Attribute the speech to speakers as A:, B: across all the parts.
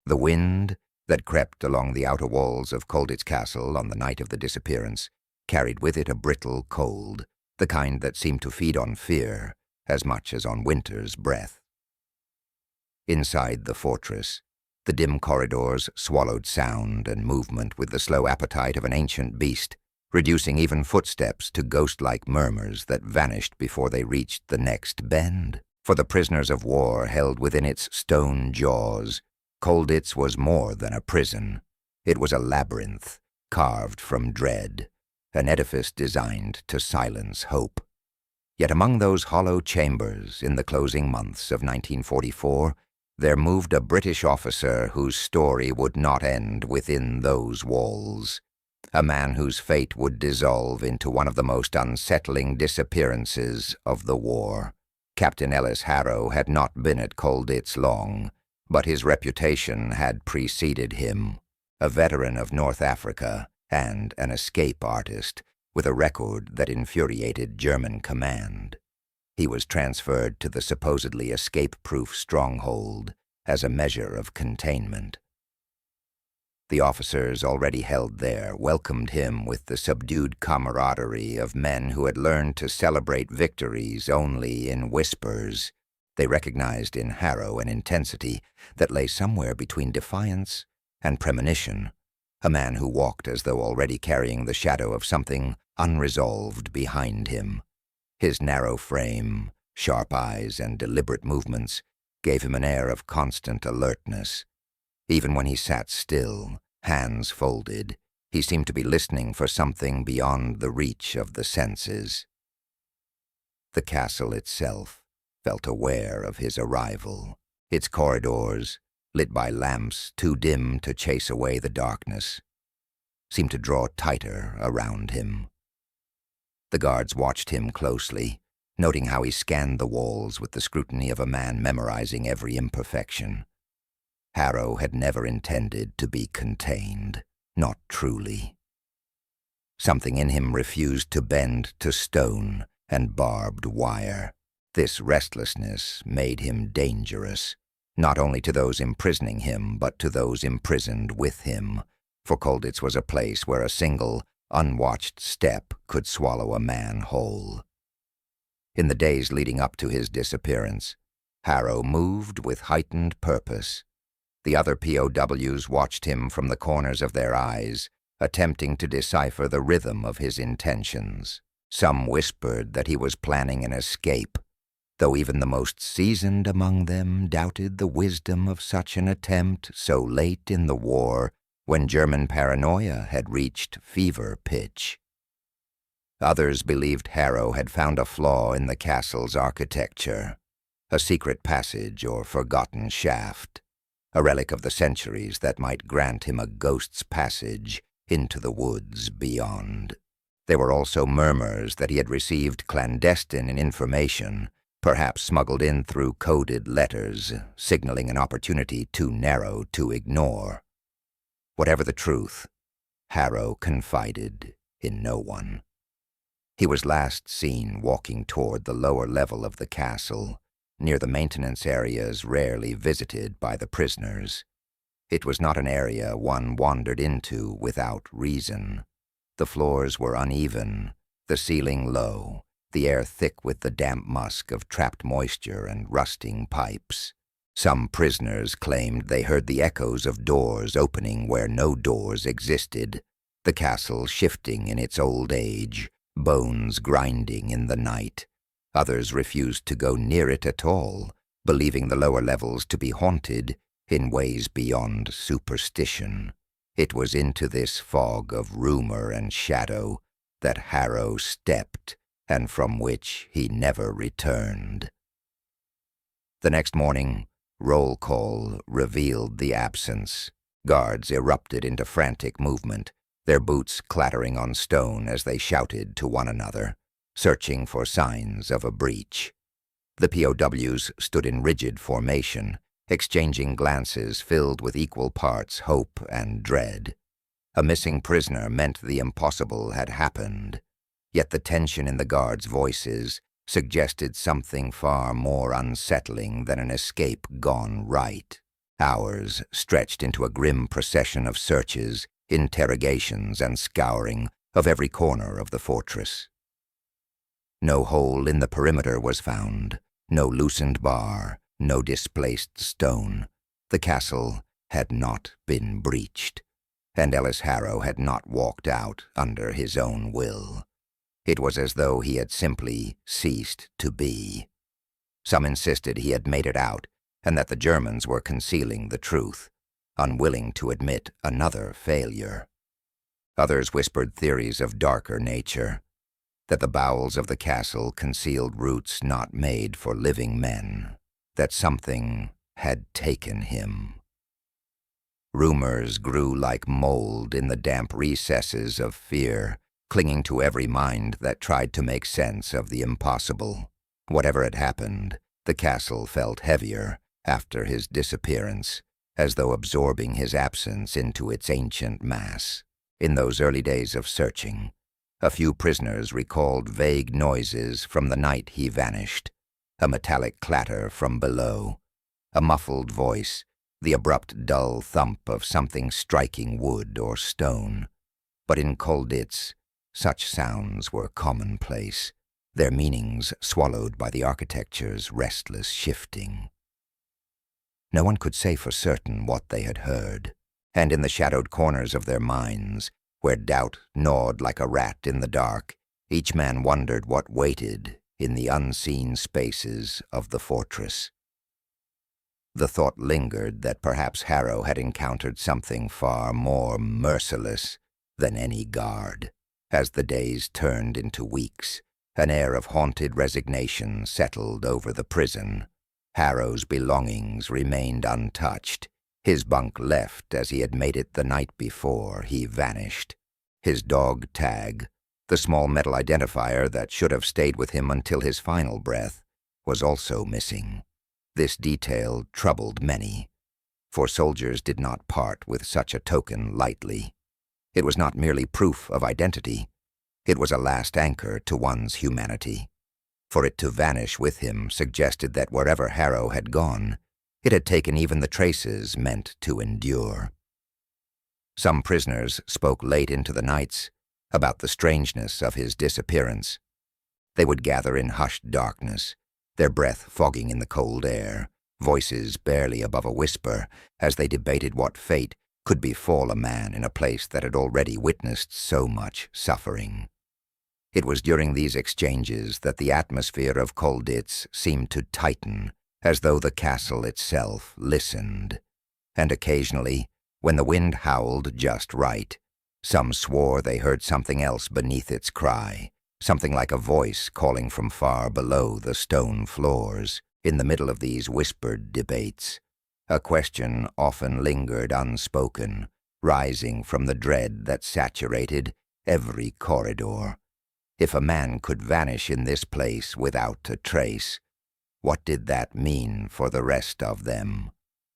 A: The wind that crept along the outer walls of Colditz Castle on the night of the disappearance carried with it a brittle cold, the kind that seemed to feed on fear as much as on winter's breath. Inside the fortress, the dim corridors swallowed sound and movement with the slow appetite of an ancient beast, reducing even footsteps to ghost-like murmurs that vanished before they reached the next bend. For the prisoners of war held within its stone jaws, Colditz was more than a prison. It was a labyrinth carved from dread, an edifice designed to silence hope. Yet among those hollow chambers in the closing months of 1944, there moved a British officer whose story would not end within those walls. A man whose fate would dissolve into one of the most unsettling disappearances of the war. Captain Ellis Harrow had not been at Colditz long, but his reputation had preceded him. A veteran of North Africa and an escape artist with a record that infuriated German command. He was transferred to the supposedly escape-proof stronghold as a measure of containment. The officers already held there welcomed him with the subdued camaraderie of men who had learned to celebrate victories only in whispers. They recognized in Harrow an intensity that lay somewhere between defiance and premonition, a man who walked as though already carrying the shadow of something unresolved behind him. His narrow frame, sharp eyes, and deliberate movements gave him an air of constant alertness. Even when he sat still, hands folded, he seemed to be listening for something beyond the reach of the senses. The castle itself felt aware of his arrival. Its corridors, lit by lamps too dim to chase away the darkness, seemed to draw tighter around him. The guards watched him closely, noting how he scanned the walls with the scrutiny of a man memorizing every imperfection. Harrow had never intended to be contained, not truly. Something in him refused to bend to stone and barbed wire. This restlessness made him dangerous, not only to those imprisoning him, but to those imprisoned with him, for Colditz was a place where a single, unwatched step could swallow a man whole. In the days leading up to his disappearance, Harrow moved with heightened purpose. The other POWs watched him from the corners of their eyes, attempting to decipher the rhythm of his intentions. Some whispered that he was planning an escape, though even the most seasoned among them doubted the wisdom of such an attempt so late in the war, when German paranoia had reached fever pitch. Others believed Harrow had found a flaw in the castle's architecture, a secret passage or forgotten shaft, a relic of the centuries that might grant him a ghost's passage into the woods beyond. There were also murmurs that he had received clandestine information, perhaps smuggled in through coded letters, signaling an opportunity too narrow to ignore. Whatever the truth, Harrow confided in no one. He was last seen walking toward the lower level of the castle, near the maintenance areas rarely visited by the prisoners. It was not an area one wandered into without reason. The floors were uneven, the ceiling low, the air thick with the damp musk of trapped moisture and rusting pipes. Some prisoners claimed they heard the echoes of doors opening where no doors existed, the castle shifting in its old age, bones grinding in the night. Others refused to go near it at all, believing the lower levels to be haunted in ways beyond superstition. It was into this fog of rumor and shadow that Harrow stepped, and from which he never returned. The next morning, roll call revealed the absence. Guards erupted into frantic movement, their boots clattering on stone as they shouted to one another, searching for signs of a breach. The POWs stood in rigid formation, exchanging glances filled with equal parts hope and dread. A missing prisoner meant the impossible had happened, yet the tension in the guards' voices suggested something far more unsettling than an escape gone right. Hours stretched into a grim procession of searches, interrogations, and scouring of every corner of the fortress. No hole in the perimeter was found, no loosened bar, no displaced stone. The castle had not been breached, and Ellis Harrow had not walked out under his own will. It was as though he had simply ceased to be. Some insisted he had made it out, and that the Germans were concealing the truth, unwilling to admit another failure. Others whispered theories of darker nature, that the bowels of the castle concealed roots not made for living men, that something had taken him. Rumors grew like mold in the damp recesses of fear, clinging to every mind that tried to make sense of the impossible. Whatever had happened, the castle felt heavier after his disappearance, as though absorbing his absence into its ancient mass. In those early days of searching, a few prisoners recalled vague noises from the night he vanished, a metallic clatter from below, a muffled voice, the abrupt dull thump of something striking wood or stone. But in Colditz, such sounds were commonplace, their meanings swallowed by the architecture's restless shifting. No one could say for certain what they had heard, and in the shadowed corners of their minds, where doubt gnawed like a rat in the dark, each man wondered what waited in the unseen spaces of the fortress. The thought lingered that perhaps Harrow had encountered something far more merciless than any guard. As the days turned into weeks, an air of haunted resignation settled over the prison. Harrow's belongings remained untouched. His bunk left as he had made it the night before he vanished. His dog tag, the small metal identifier that should have stayed with him until his final breath, was also missing. This detail troubled many, for soldiers did not part with such a token lightly. It was not merely proof of identity. It was a last anchor to one's humanity. For it to vanish with him suggested that wherever Harrow had gone, it had taken even the traces meant to endure. Some prisoners spoke late into the nights about the strangeness of his disappearance. They would gather in hushed darkness, their breath fogging in the cold air, voices barely above a whisper, as they debated what fate could befall a man in a place that had already witnessed so much suffering. It was during these exchanges that the atmosphere of Colditz seemed to tighten, as though the castle itself listened. And occasionally, when the wind howled just right, some swore they heard something else beneath its cry, something like a voice calling from far below the stone floors. In the middle of these whispered debates, a question often lingered unspoken, rising from the dread that saturated every corridor. If a man could vanish in this place without a trace, what did that mean for the rest of them?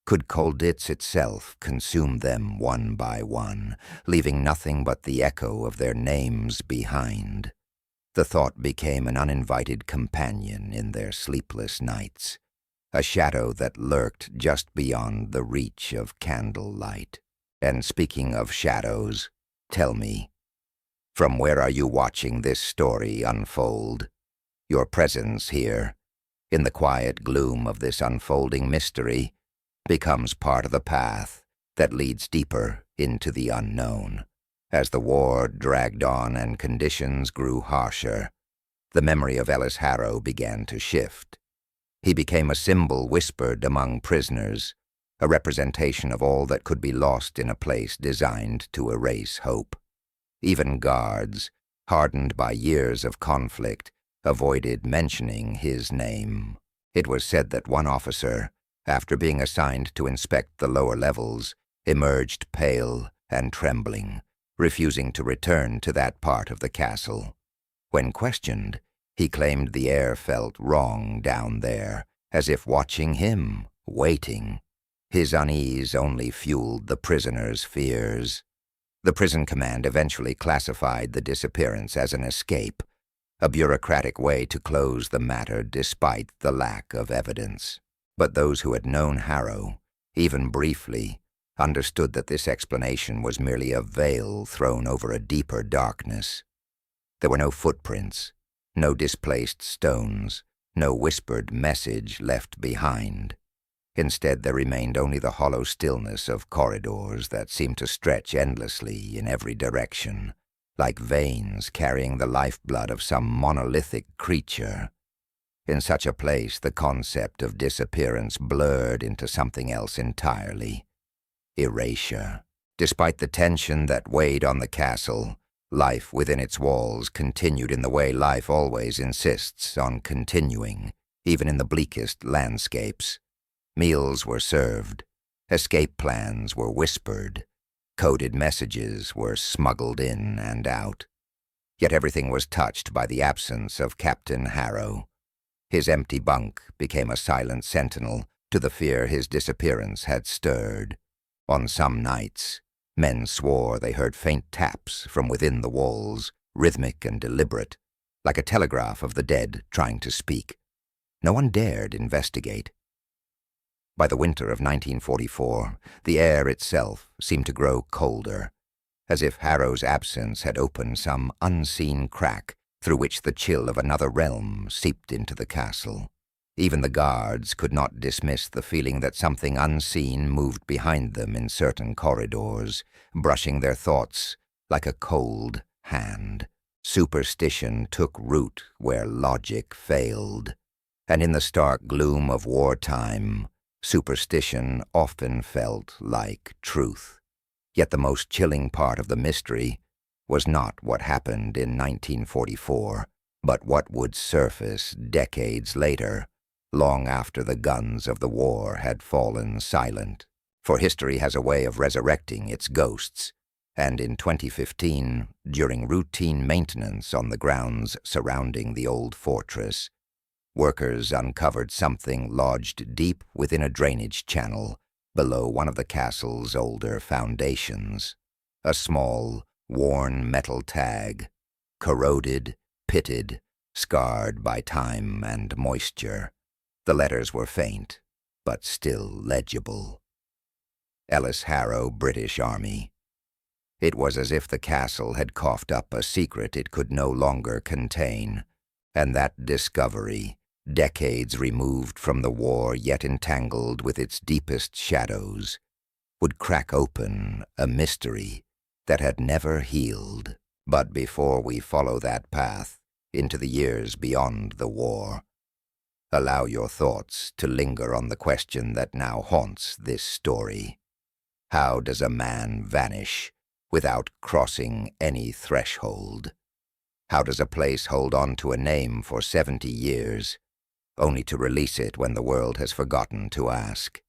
A: Could Colditz itself consume them one by one, leaving nothing but the echo of their names behind? The thought became an uninvited companion in their sleepless nights, a shadow that lurked just beyond the reach of candlelight. And speaking of shadows, tell me, from where are you watching this story unfold? Your presence here, in the quiet gloom of this unfolding mystery, becomes part of the path that leads deeper into the unknown. As the war dragged on and conditions grew harsher, the memory of Ellis Harrow began to shift. He became a symbol whispered among prisoners, a representation of all that could be lost in a place designed to erase hope. Even guards, hardened by years of conflict, avoided mentioning his name. It was said that one officer, after being assigned to inspect the lower levels, emerged pale and trembling, refusing to return to that part of the castle. When questioned, he claimed the air felt wrong down there, as if watching him, waiting. His unease only fueled the prisoners' fears. The prison command eventually classified the disappearance as an escape, a bureaucratic way to close the matter despite the lack of evidence. But those who had known Harrow even briefly, understood that this explanation was merely a veil thrown over a deeper darkness. There were no footprints, no displaced stones, no whispered message left behind. Instead, there remained only the hollow stillness of corridors that seemed to stretch endlessly in every direction, like veins carrying the lifeblood of some monolithic creature. In such a place, the concept of disappearance blurred into something else entirely: erasure. Despite the tension that weighed on the castle, life within its walls continued in the way life always insists on continuing, even in the bleakest landscapes. Meals were served, escape plans were whispered, coded messages were smuggled in and out. Yet everything was touched by the absence of Captain Harrow. His empty bunk became a silent sentinel to the fear his disappearance had stirred. On some nights, men swore they heard faint taps from within the walls, rhythmic and deliberate, like a telegraph of the dead trying to speak. No one dared investigate. By the winter of 1944, the air itself seemed to grow colder, as if Harrow's absence had opened some unseen crack through which the chill of another realm seeped into the castle. Even the guards could not dismiss the feeling that something unseen moved behind them in certain corridors, brushing their thoughts like a cold hand. Superstition took root where logic failed, and in the stark gloom of wartime, superstition often felt like truth. Yet the most chilling part of the mystery was not what happened in 1944, but what would surface decades later, long after the guns of the war had fallen silent. For history has a way of resurrecting its ghosts, and in 2015, during routine maintenance on the grounds surrounding the old fortress, workers uncovered something lodged deep within a drainage channel below one of the castle's older foundations. A small, worn metal tag, corroded, pitted, scarred by time and moisture. The letters were faint, but still legible. Ellis Harrow, British Army. It was as if the castle had coughed up a secret it could no longer contain, and that discovery, decades removed from the war yet entangled with its deepest shadows, would crack open a mystery that had never healed. But before we follow that path into the years beyond the war, allow your thoughts to linger on the question that now haunts this story. How does a man vanish without crossing any threshold? How does a place hold on to a name for 70 years, only to release it when the world has forgotten to ask?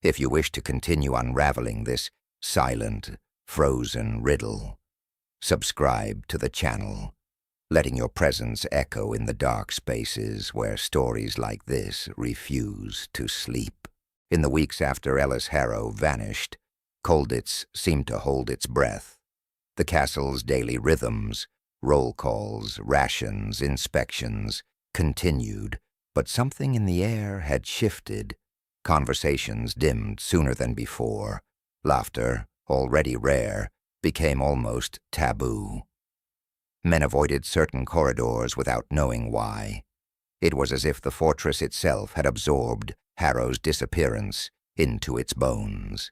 A: If you wish to continue unraveling this silent, frozen riddle, subscribe to the channel, letting your presence echo in the dark spaces where stories like this refuse to sleep. In the weeks after Ellis Harrow vanished, Colditz seemed to hold its breath. The castle's daily rhythms, roll calls, rations, inspections, continued, but something in the air had shifted. Conversations dimmed sooner than before. Laughter, already rare, became almost taboo. Men avoided certain corridors without knowing why. It was as if the fortress itself had absorbed Harrow's disappearance into its bones,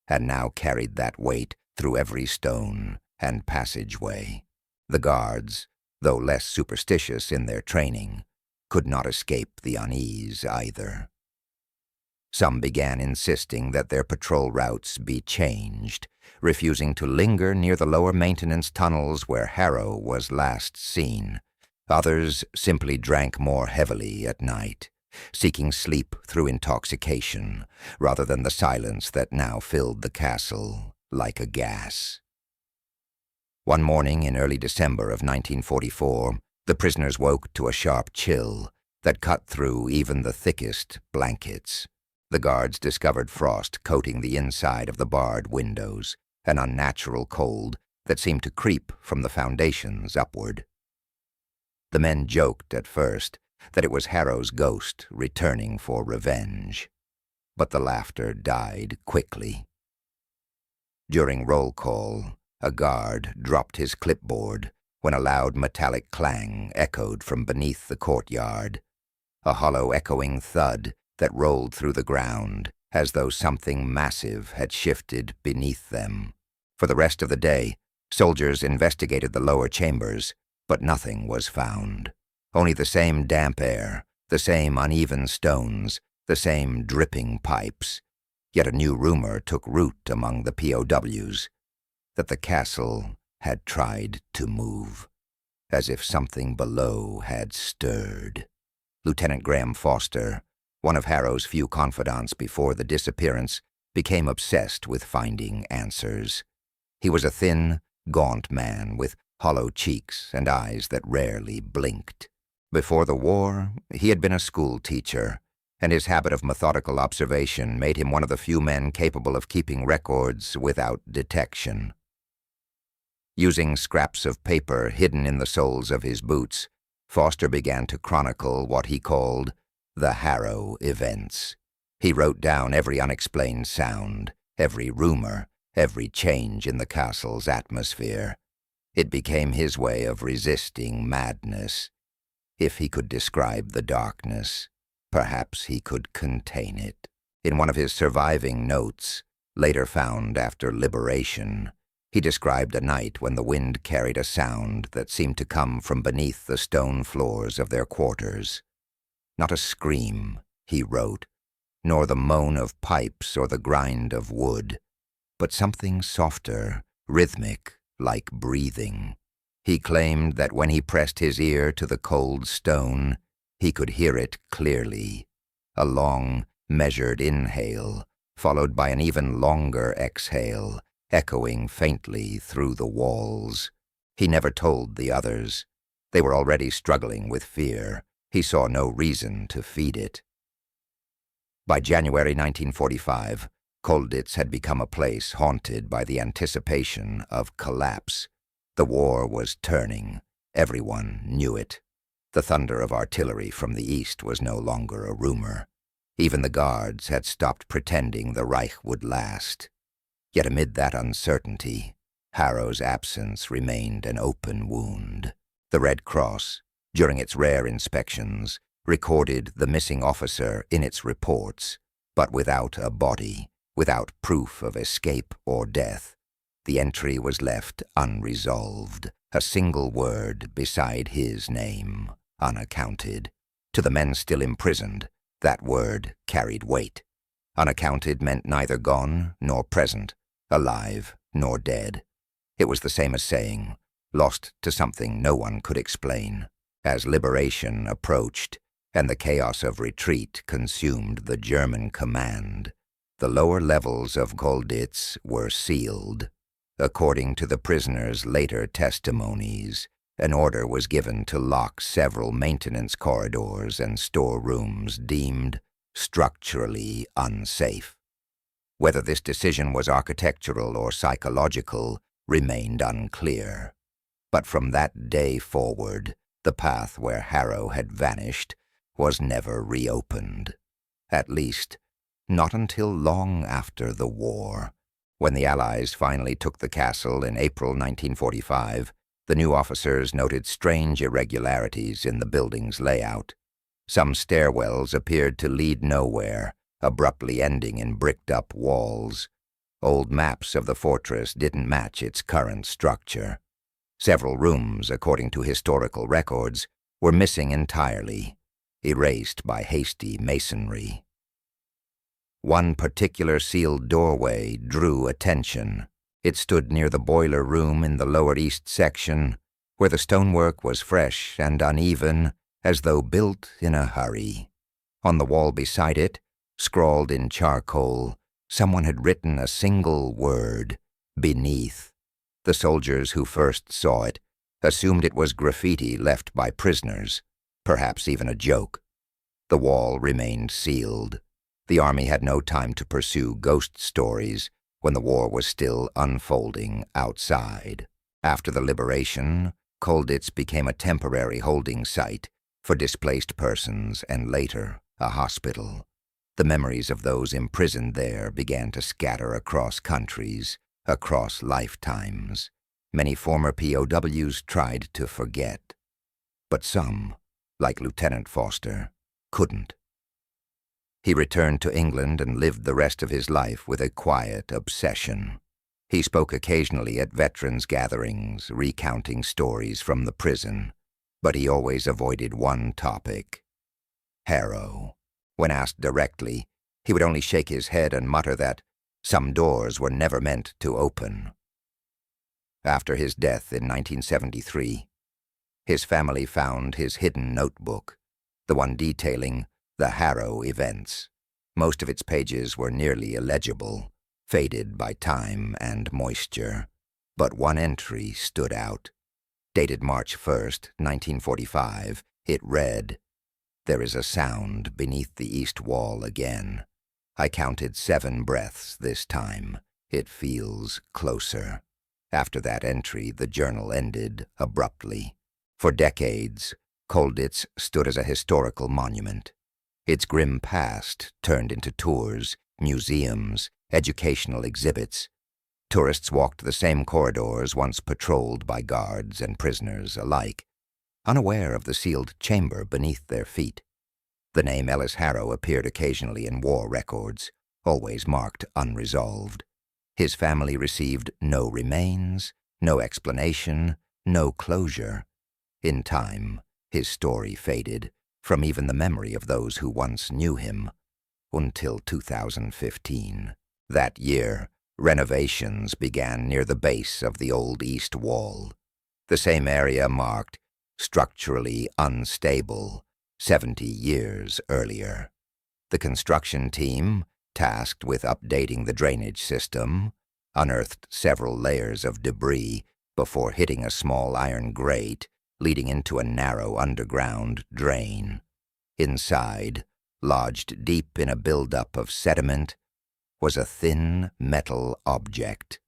A: and now carried that weight through every stone and passageway. The guards, though less superstitious in their training, could not escape the unease either. Some began insisting that their patrol routes be changed, refusing to linger near the lower maintenance tunnels where Harrow was last seen. Others simply drank more heavily at night, seeking sleep through intoxication rather than the silence that now filled the castle like a gas. One morning in early December of 1944, the prisoners woke to a sharp chill that cut through even the thickest blankets. The guards discovered frost coating the inside of the barred windows, an unnatural cold that seemed to creep from the foundations upward. The men joked at first that it was Harrow's ghost returning for revenge. but the laughter died quickly. During roll call, a guard dropped his clipboard when a loud metallic clang echoed from beneath the courtyard, a hollow echoing thud that rolled through the ground as though something massive had shifted beneath them. For the rest of the day, soldiers investigated the lower chambers, but nothing was found. Only the same damp air, the same uneven stones, the same dripping pipes. Yet a new rumor took root among the POWs, that the castle had tried to move, as if something below had stirred. Lieutenant Graham Foster, one of Harrow's few confidants before the disappearance, became obsessed with finding answers. He was a thin, gaunt man with hollow cheeks and eyes that rarely blinked. Before the war, he had been a school teacher, and his habit of methodical observation made him one of the few men capable of keeping records without detection. Using scraps of paper hidden in the soles of his boots, Foster began to chronicle what he called the Harrow events. He wrote down every unexplained sound, every rumor, every change in the castle's atmosphere. It became his way of resisting madness. If he could describe the darkness, perhaps he could contain it. In one of his surviving notes, later found after liberation, he described a night when the wind carried a sound that seemed to come from beneath the stone floors of their quarters. Not a scream, he wrote, nor the moan of pipes or the grind of wood, but something softer, rhythmic, like breathing. He claimed that when he pressed his ear to the cold stone, he could hear it clearly, a long, measured inhale, followed by an even longer exhale, echoing faintly through the walls. He never told the others. They were already struggling with fear. He saw no reason to feed it. By January 1945, Colditz had become a place haunted by the anticipation of collapse. The war was turning. Everyone knew it. The thunder of artillery from the east was no longer a rumor. Even the guards had stopped pretending the Reich would last. Yet amid that uncertainty, Harrow's absence remained an open wound. The Red Cross, during its rare inspections, recorded the missing officer in its reports, but without a body, without proof of escape or death. The entry was left unresolved, a single word beside his name, unaccounted. To the men still imprisoned, that word carried weight. Unaccounted meant neither gone nor present, alive nor dead. It was the same as saying, lost to something no one could explain. As liberation approached, and the chaos of retreat consumed the German command, the lower levels of Colditz were sealed. According to the prisoners' later testimonies, an order was given to lock several maintenance corridors and storerooms deemed structurally unsafe. Whether this decision was architectural or psychological remained unclear. But from that day forward, the path where Harrow had vanished was never reopened. At least, not until long after the war. When the Allies finally took the castle in April 1945, the new officers noted strange irregularities in the building's layout. Some stairwells appeared to lead nowhere, abruptly ending in bricked-up walls. Old maps of the fortress didn't match its current structure. Several rooms, according to historical records, were missing entirely, erased by hasty masonry. One particular sealed doorway drew attention. It stood near the boiler room in the lower east section, where the stonework was fresh and uneven, as though built in a hurry. On the wall beside it, scrawled in charcoal, someone had written a single word, beneath. The soldiers who first saw it assumed it was graffiti left by prisoners, perhaps even a joke. The wall remained sealed. The army had no time to pursue ghost stories when the war was still unfolding outside. After the liberation, Colditz became a temporary holding site for displaced persons and later a hospital. The The memories of those imprisoned there began to scatter across countries, across lifetimes. Many former POWs tried to forget, but some, like Lieutenant Foster, couldn't. He returned to England and lived the rest of his life with a quiet obsession. He spoke occasionally at veterans' gatherings, recounting stories from the prison, but he always avoided one topic: Harrow. When asked directly, he would only shake his head and mutter that some doors were never meant to open. After his death in 1973, his family found his hidden notebook, the one detailing the Harrow events. Most of its pages were nearly illegible, faded by time and moisture, but one entry stood out. Dated March 1st, 1945, it read, "There is a sound beneath the east wall again. I counted 7 breaths this time. It feels closer." After that entry, the journal ended abruptly. For decades, Colditz stood as a historical monument. Its grim past turned into tours, museums, educational exhibits. Tourists walked the same corridors once patrolled by guards and prisoners alike, unaware of the sealed chamber beneath their feet. The name Ellis Harrow appeared occasionally in war records, always marked unresolved. His family received no remains, no explanation, no closure. In time, his story faded from even the memory of those who once knew him, until 2015. That year, renovations began near the base of the old east wall, the same area marked structurally unstable 70 years earlier. The construction team, tasked with updating the drainage system, unearthed several layers of debris before hitting a small iron grate leading into a narrow underground drain. Inside, lodged deep in a buildup of sediment, was a thin metal object,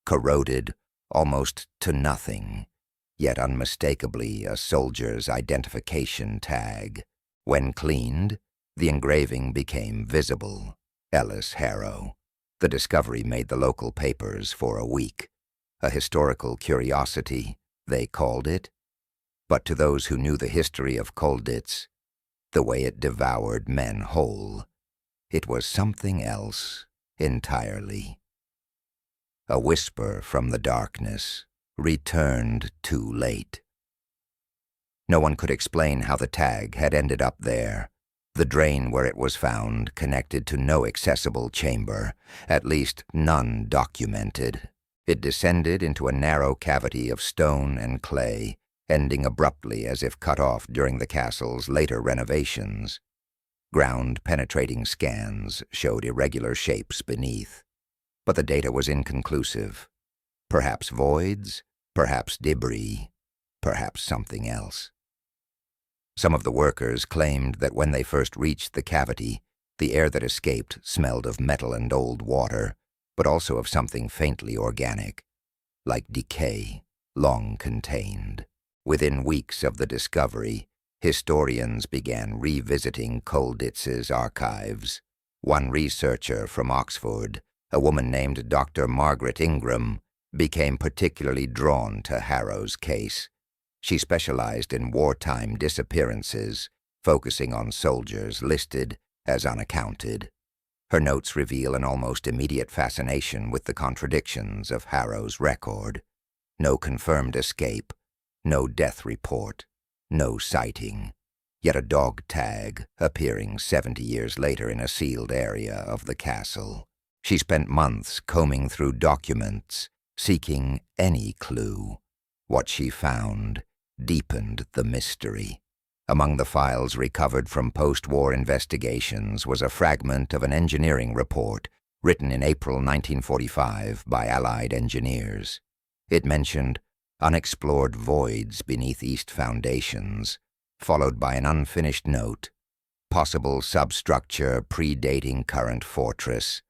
A: corroded almost to nothing, yet unmistakably a soldier's identification tag. When cleaned, the engraving became visible: Ellis Harrow. The discovery made the local papers for a week. A historical curiosity, they called it. But to those who knew the history of Colditz, the way it devoured men whole, it was something else entirely. A whisper from the darkness returned too late. No one could explain how the tag had ended up there. The drain where it was found connected to no accessible chamber, at least none documented. It descended into a narrow cavity of stone and clay, ending abruptly as if cut off during the castle's later renovations. Ground-penetrating scans showed irregular shapes beneath, but the data was inconclusive. Perhaps voids, perhaps debris, perhaps something else. Some of the workers claimed that when they first reached the cavity, the air that escaped smelled of metal and old water, but also of something faintly organic, like decay, long contained. Within weeks of the discovery, historians began revisiting Colditz's archives. One researcher from Oxford, a woman named Dr. Margaret Ingram, became particularly drawn to Harrow's case. She specialized in wartime disappearances, focusing on soldiers listed as unaccounted. Her notes reveal an almost immediate fascination with the contradictions of Harrow's record. No confirmed escape, no death report, no sighting, yet a dog tag appearing 70 years later in a sealed area of the castle. She spent months combing through documents, seeking any clue. What she found deepened the mystery. Among the files recovered from post-war investigations was a fragment of an engineering report written in April 1945 by Allied engineers. It mentioned unexplored voids beneath east foundations, followed by an unfinished note: possible substructure predating current fortress,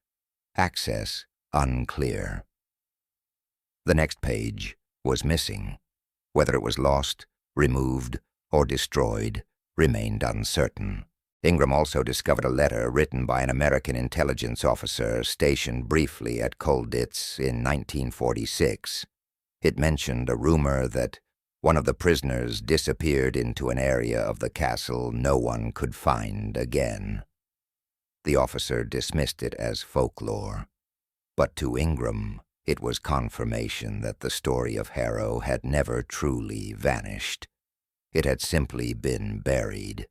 A: access unclear. The next page was missing. Whether it was lost, removed, or destroyed remained uncertain. Ingram also discovered a letter written by an American intelligence officer stationed briefly at Colditz in 1946. It mentioned a rumor that one of the prisoners disappeared into an area of the castle no one could find again. The officer dismissed it as folklore, but to Ingram, it was confirmation that the story of Harrow had never truly vanished. It had simply been buried.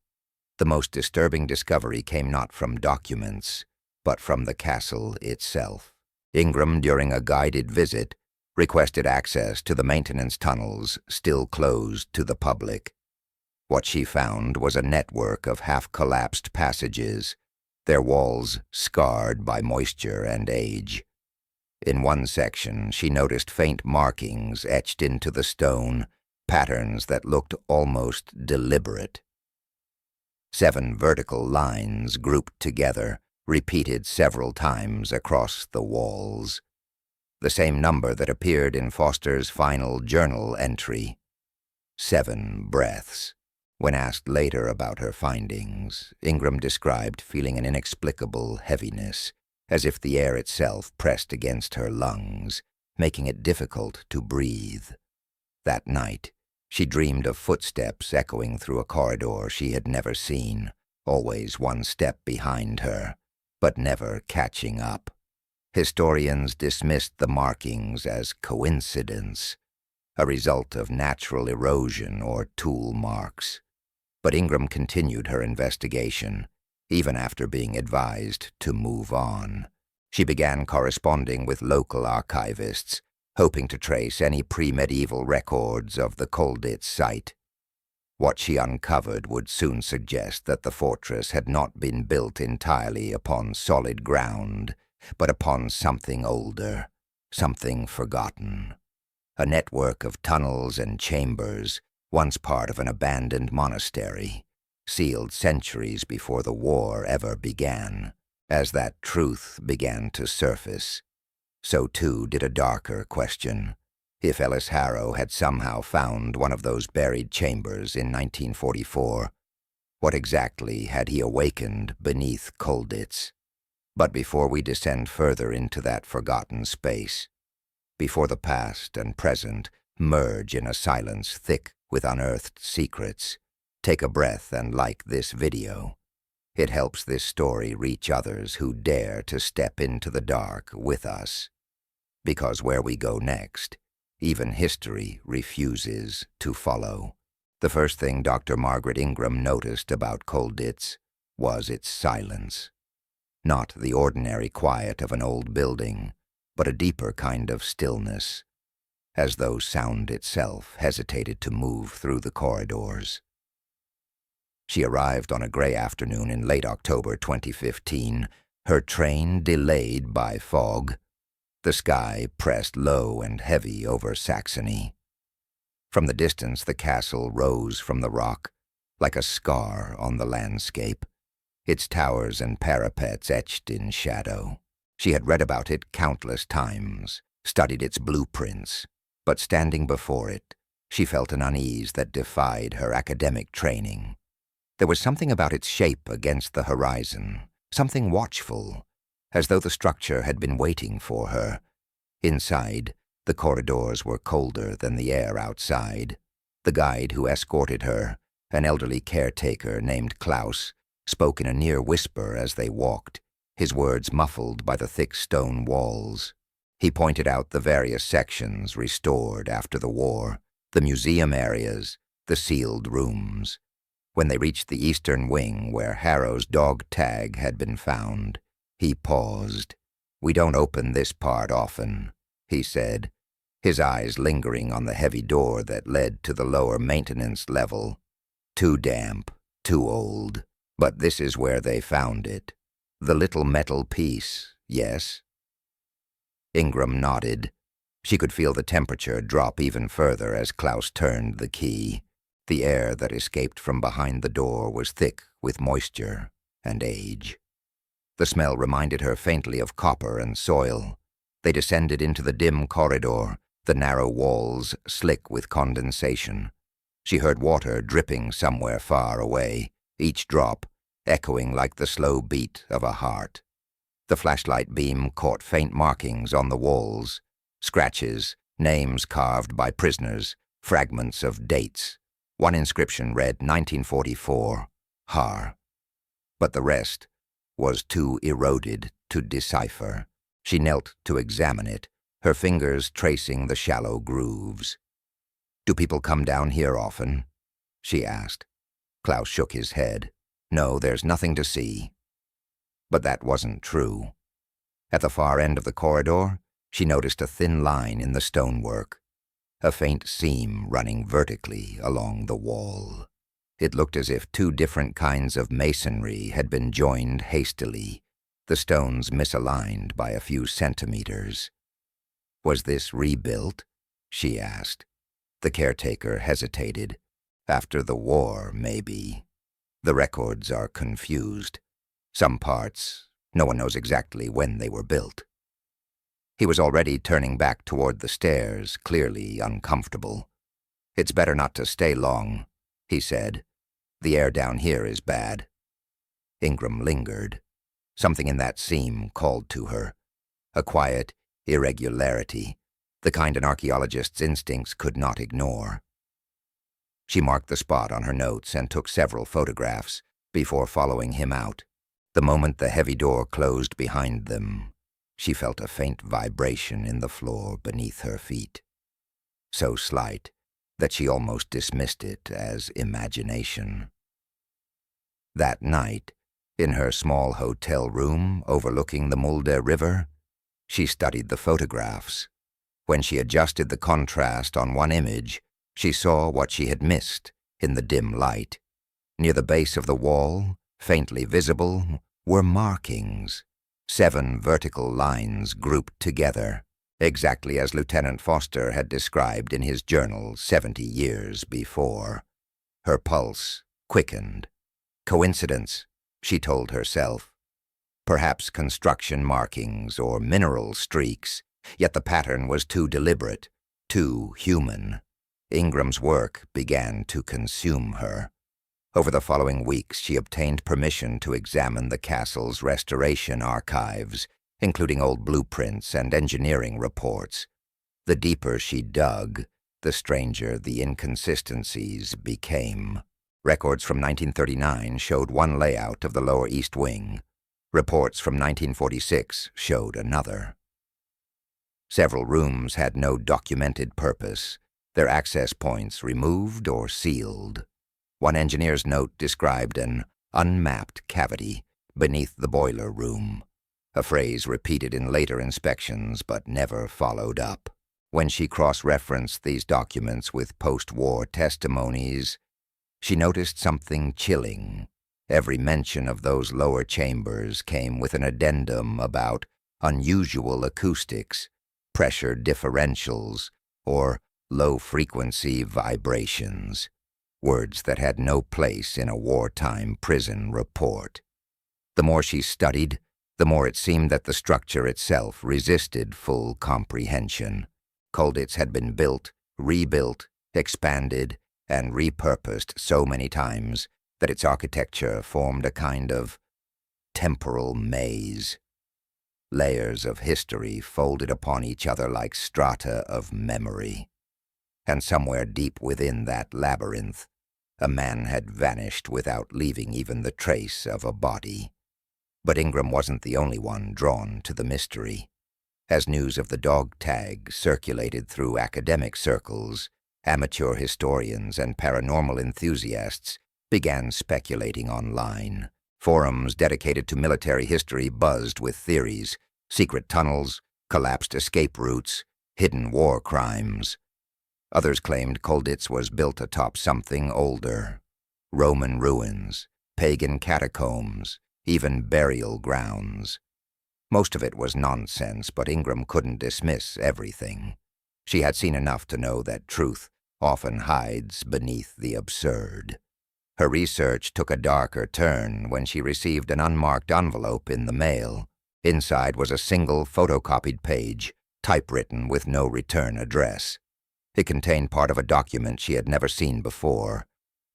A: The most disturbing discovery came not from documents, but from the castle itself. Ingram, during a guided visit, requested access to the maintenance tunnels still closed to the public. What she found was a network of half-collapsed passages, their walls scarred by moisture and age. In one section, she noticed faint markings etched into the stone, patterns that looked almost deliberate. 7 vertical lines grouped together, repeated several times across the walls. The same number that appeared in Foster's final journal entry. 7 breaths. When asked later about her findings, Ingram described feeling an inexplicable heaviness, as if the air itself pressed against her lungs, making it difficult to breathe. That night, she dreamed of footsteps echoing through a corridor she had never seen, always one step behind her, but never catching up. Historians dismissed the markings as coincidence, a result of natural erosion or tool marks. But Ingram continued her investigation, even after being advised to move on. She began corresponding with local archivists, hoping to trace any pre-medieval records of the Colditz site. What she uncovered would soon suggest that the fortress had not been built entirely upon solid ground, but upon something older, something forgotten. A network of tunnels and chambers, once part of an abandoned monastery, sealed centuries before the war ever began. As that truth began to surface, so too did a darker question. If Ellis Harrow had somehow found one of those buried chambers in 1944, what exactly had he awakened beneath Colditz? But before we descend further into that forgotten space, before the past and present merge in a silence thick with unearthed secrets, take a breath and like this video. It helps this story reach others who dare to step into the dark with us. Because where we go next, even history refuses to follow. The first thing Dr. Margaret Ingram noticed about Colditz was its silence. Not the ordinary quiet of an old building, but a deeper kind of stillness, as though sound itself hesitated to move through the corridors. She arrived on a gray afternoon in late October 2015, her train delayed by fog. The sky pressed low and heavy over Saxony. From the distance, the castle rose from the rock, like a scar on the landscape, its towers and parapets etched in shadow. She had read about it countless times, studied its blueprints, but standing before it, she felt an unease that defied her academic training. There was something about its shape against the horizon, something watchful, as though the structure had been waiting for her. Inside, the corridors were colder than the air outside. The guide who escorted her, an elderly caretaker named Klaus, spoke in a near whisper as they walked, his words muffled by the thick stone walls. He pointed out the various sections restored after the war, the museum areas, the sealed rooms. When they reached the eastern wing where Harrow's dog tag had been found, he paused. "We don't open this part often," he said, his eyes lingering on the heavy door that led to the lower maintenance level. Too damp, too old. But this is where they found it. The little metal piece, yes? Ingram nodded. She could feel the temperature drop even further as Klaus turned the key. The air that escaped from behind the door was thick with moisture and age. The smell reminded her faintly of copper and soil. They descended into the dim corridor, the narrow walls slick with condensation. She heard water dripping somewhere far away, each drop echoing like the slow beat of a heart. The flashlight beam caught faint markings on the walls, scratches, names carved by prisoners, fragments of dates. One inscription read 1944, Har. But the rest was too eroded to decipher. She knelt to examine it, her fingers tracing the shallow grooves. "Do people come down here often?" she asked. Klaus shook his head. "No, there's nothing to see." But that wasn't true. At the far end of the corridor, she noticed a thin line in the stonework, a faint seam running vertically along the wall. It looked as if two different kinds of masonry had been joined hastily, the stones misaligned by a few centimeters. "Was this rebuilt?" she asked. The caretaker hesitated. "After the war, maybe. The records are confused. Some parts, no one knows exactly when they were built." He was already turning back toward the stairs, clearly uncomfortable. "It's better not to stay long," he said. "The air down here is bad." Ingram lingered. Something in that seam called to her. A quiet irregularity, the kind an archaeologist's instincts could not ignore. She marked the spot on her notes and took several photographs before following him out. The moment the heavy door closed behind them, she felt a faint vibration in the floor beneath her feet, so slight that she almost dismissed it as imagination. That night, in her small hotel room overlooking the Mulde River, she studied the photographs. When she adjusted the contrast on one image, she saw what she had missed in the dim light. Near the base of the wall, faintly visible, were markings, 7 vertical lines grouped together, exactly as Lieutenant Foster had described in his journal 70 years before. Her pulse quickened. Coincidence, she told herself. Perhaps construction markings or mineral streaks, yet the pattern was too deliberate, too human. Ingram's work began to consume her. Over the following weeks, she obtained permission to examine the castle's restoration archives, including old blueprints and engineering reports. The deeper she dug, the stranger the inconsistencies became. Records from 1939 showed one layout of the lower east wing. Reports from 1946 showed another. Several rooms had no documented purpose, their access points removed or sealed. One engineer's note described an unmapped cavity beneath the boiler room, a phrase repeated in later inspections but never followed up. When she cross-referenced these documents with post-war testimonies, she noticed something chilling. Every mention of those lower chambers came with an addendum about unusual acoustics, pressure differentials, or low-frequency vibrations, words that had no place in a wartime prison report. The more she studied, the more it seemed that the structure itself resisted full comprehension. Colditz had been built, rebuilt, expanded, and repurposed so many times that its architecture formed a kind of temporal maze. Layers of history folded upon each other like strata of memory. And somewhere deep within that labyrinth, a man had vanished without leaving even the trace of a body. But Ingram wasn't the only one drawn to the mystery. As news of the dog tag circulated through academic circles, amateur historians and paranormal enthusiasts began speculating online. Forums dedicated to military history buzzed with theories: secret tunnels, collapsed escape routes, hidden war crimes. Others claimed Colditz was built atop something older. Roman ruins, pagan catacombs, even burial grounds. Most of it was nonsense, but Ingram couldn't dismiss everything. She had seen enough to know that truth often hides beneath the absurd. Her research took a darker turn when she received an unmarked envelope in the mail. Inside was a single photocopied page, typewritten with no return address. It contained part of a document she had never seen before,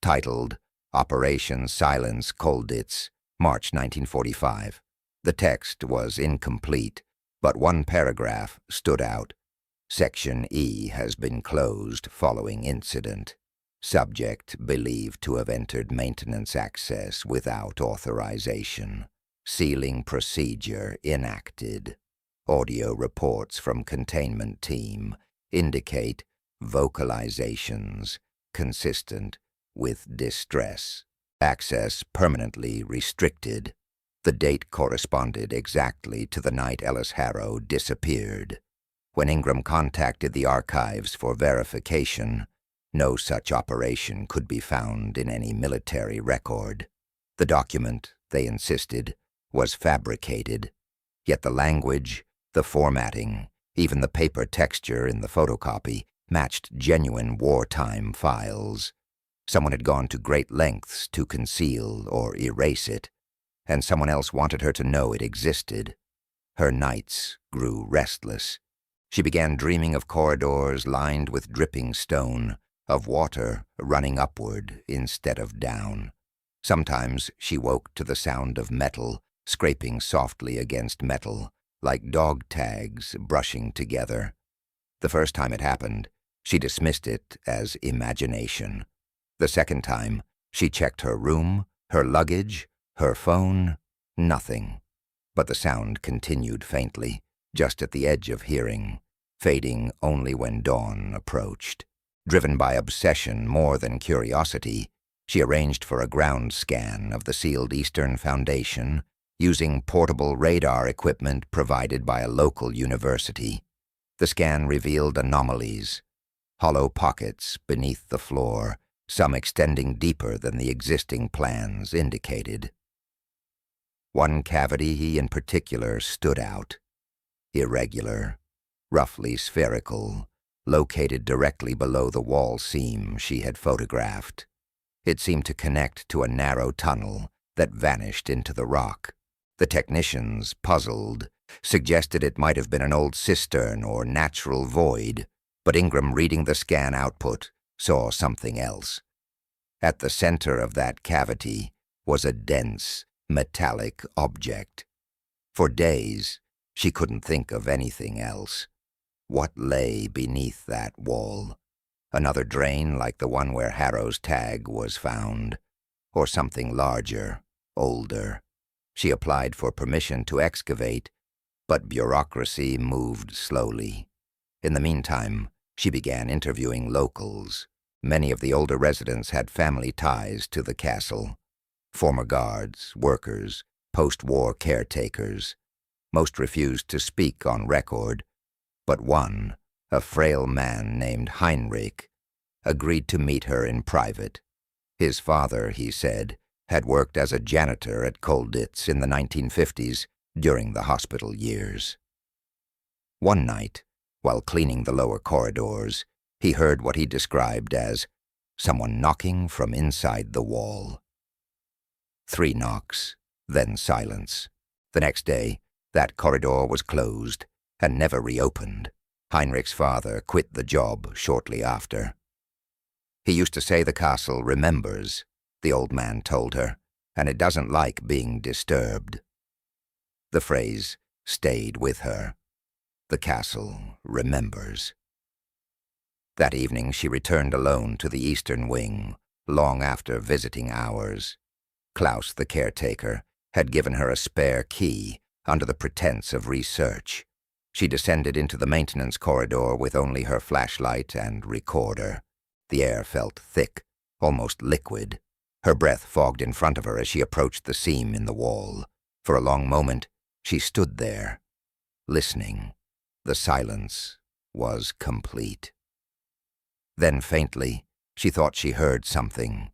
A: titled Operation Silence Colditz, March 1945. The text was incomplete, but one paragraph stood out. Section E has been closed following incident. Subject believed to have entered maintenance access without authorization. Sealing procedure enacted. Audio reports from containment team indicate vocalizations consistent with distress. Access permanently restricted. The date corresponded exactly to the night Ellis Harrow disappeared. When Ingram contacted the archives for verification, no such operation could be found in any military record. The document, they insisted, was fabricated, yet the language, the formatting, even the paper texture in the photocopy matched genuine wartime files. Someone had gone to great lengths to conceal or erase it, and someone else wanted her to know it existed. Her nights grew restless. She began dreaming of corridors lined with dripping stone, of water running upward instead of down. Sometimes she woke to the sound of metal scraping softly against metal, like dog tags brushing together. The first time it happened, she dismissed it as imagination. The second time, she checked her room, her luggage, her phone, nothing. But the sound continued faintly, just at the edge of hearing, fading only when dawn approached. Driven by obsession more than curiosity, she arranged for a ground scan of the sealed Eastern Foundation using portable radar equipment provided by a local university. The scan revealed anomalies, hollow pockets beneath the floor, some extending deeper than the existing plans indicated. One cavity in particular stood out, irregular, roughly spherical, located directly below the wall seam she had photographed. It seemed to connect to a narrow tunnel that vanished into the rock. The technicians, puzzled, suggested it might have been an old cistern or natural void, but Ingram, reading the scan output, saw something else. At the center of that cavity was a dense, metallic object. For days, she couldn't think of anything else. What lay beneath that wall? Another drain like the one where Harrow's tag was found, or something larger, older. She applied for permission to excavate, but bureaucracy moved slowly. In the meantime, she began interviewing locals. Many of the older residents had family ties to the castle. Former guards, workers, post-war caretakers. Most refused to speak on record, but one, a frail man named Heinrich, agreed to meet her in private. His father, he said, had worked as a janitor at Colditz in the 1950s during the hospital years. One night, while cleaning the lower corridors, he heard what he described as someone knocking from inside the wall. 3 knocks, then silence. The next day, that corridor was closed and never reopened. Heinrich's father quit the job shortly after. He used to say the castle remembers, the old man told her, and it doesn't like being disturbed. The phrase stayed with her. The castle remembers. That evening she returned alone to the eastern wing, long after visiting hours. Klaus, the caretaker, had given her a spare key under the pretense of research. She descended into the maintenance corridor with only her flashlight and recorder. The air felt thick, almost liquid. Her breath fogged in front of her as she approached the seam in the wall. For a long moment, she stood there, listening. The silence was complete. Then faintly, she thought she heard something.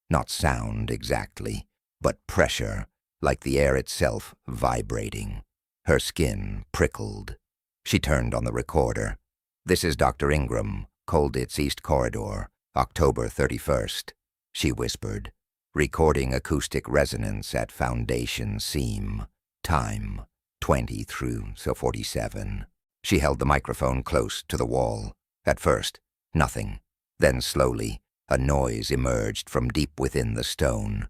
A: Not sound exactly, but pressure, like the air itself vibrating. Her skin prickled. She turned on the recorder. "This is Dr. Ingram, Colditz East Corridor, October 31st, she whispered, recording acoustic resonance at Foundation Seam. Time, 20 through 47. She held the microphone close to the wall. At first, nothing. Then slowly, a noise emerged from deep within the stone.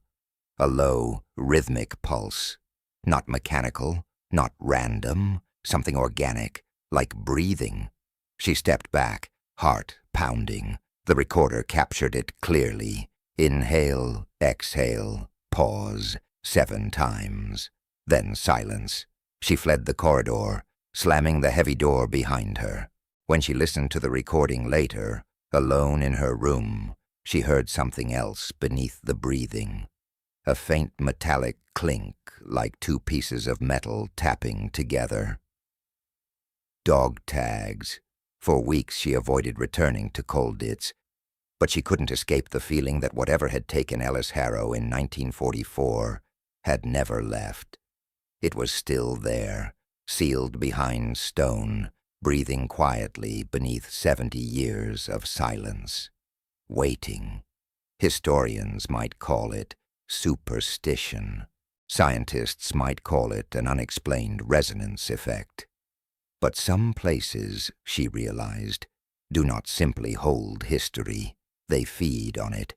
A: a low, rhythmic pulse. Not mechanical, not random, something organic, like breathing. She stepped back, heart pounding. The recorder captured it clearly. Inhale, exhale, pause, 7 times. Then silence. She fled the corridor, slamming the heavy door behind her. When she listened to the recording later, alone in her room, she heard something else beneath the breathing. A faint metallic clink, like 2 pieces of metal tapping together. Dog tags. For weeks she avoided returning to Colditz, but she couldn't escape the feeling that whatever had taken Ellis Harrow in 1944 had never left. It was still there, sealed behind stone, breathing quietly beneath 70 years of silence. Waiting. Historians might call it superstition. Scientists might call it an unexplained resonance effect. But some places, she realized, do not simply hold history. They feed on it.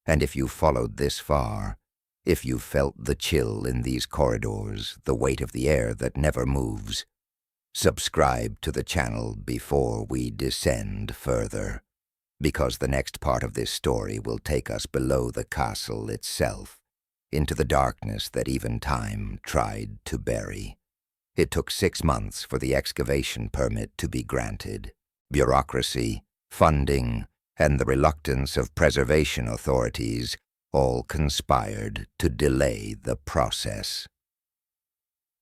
A: And if you followed this far, if you felt the chill in these corridors, the weight of the air that never moves, subscribe to the channel before we descend further, because the next part of this story will take us below the castle itself, into the darkness that even time tried to bury. It took 6 months for the excavation permit to be granted. Bureaucracy, funding, and the reluctance of preservation authorities all conspired to delay the process.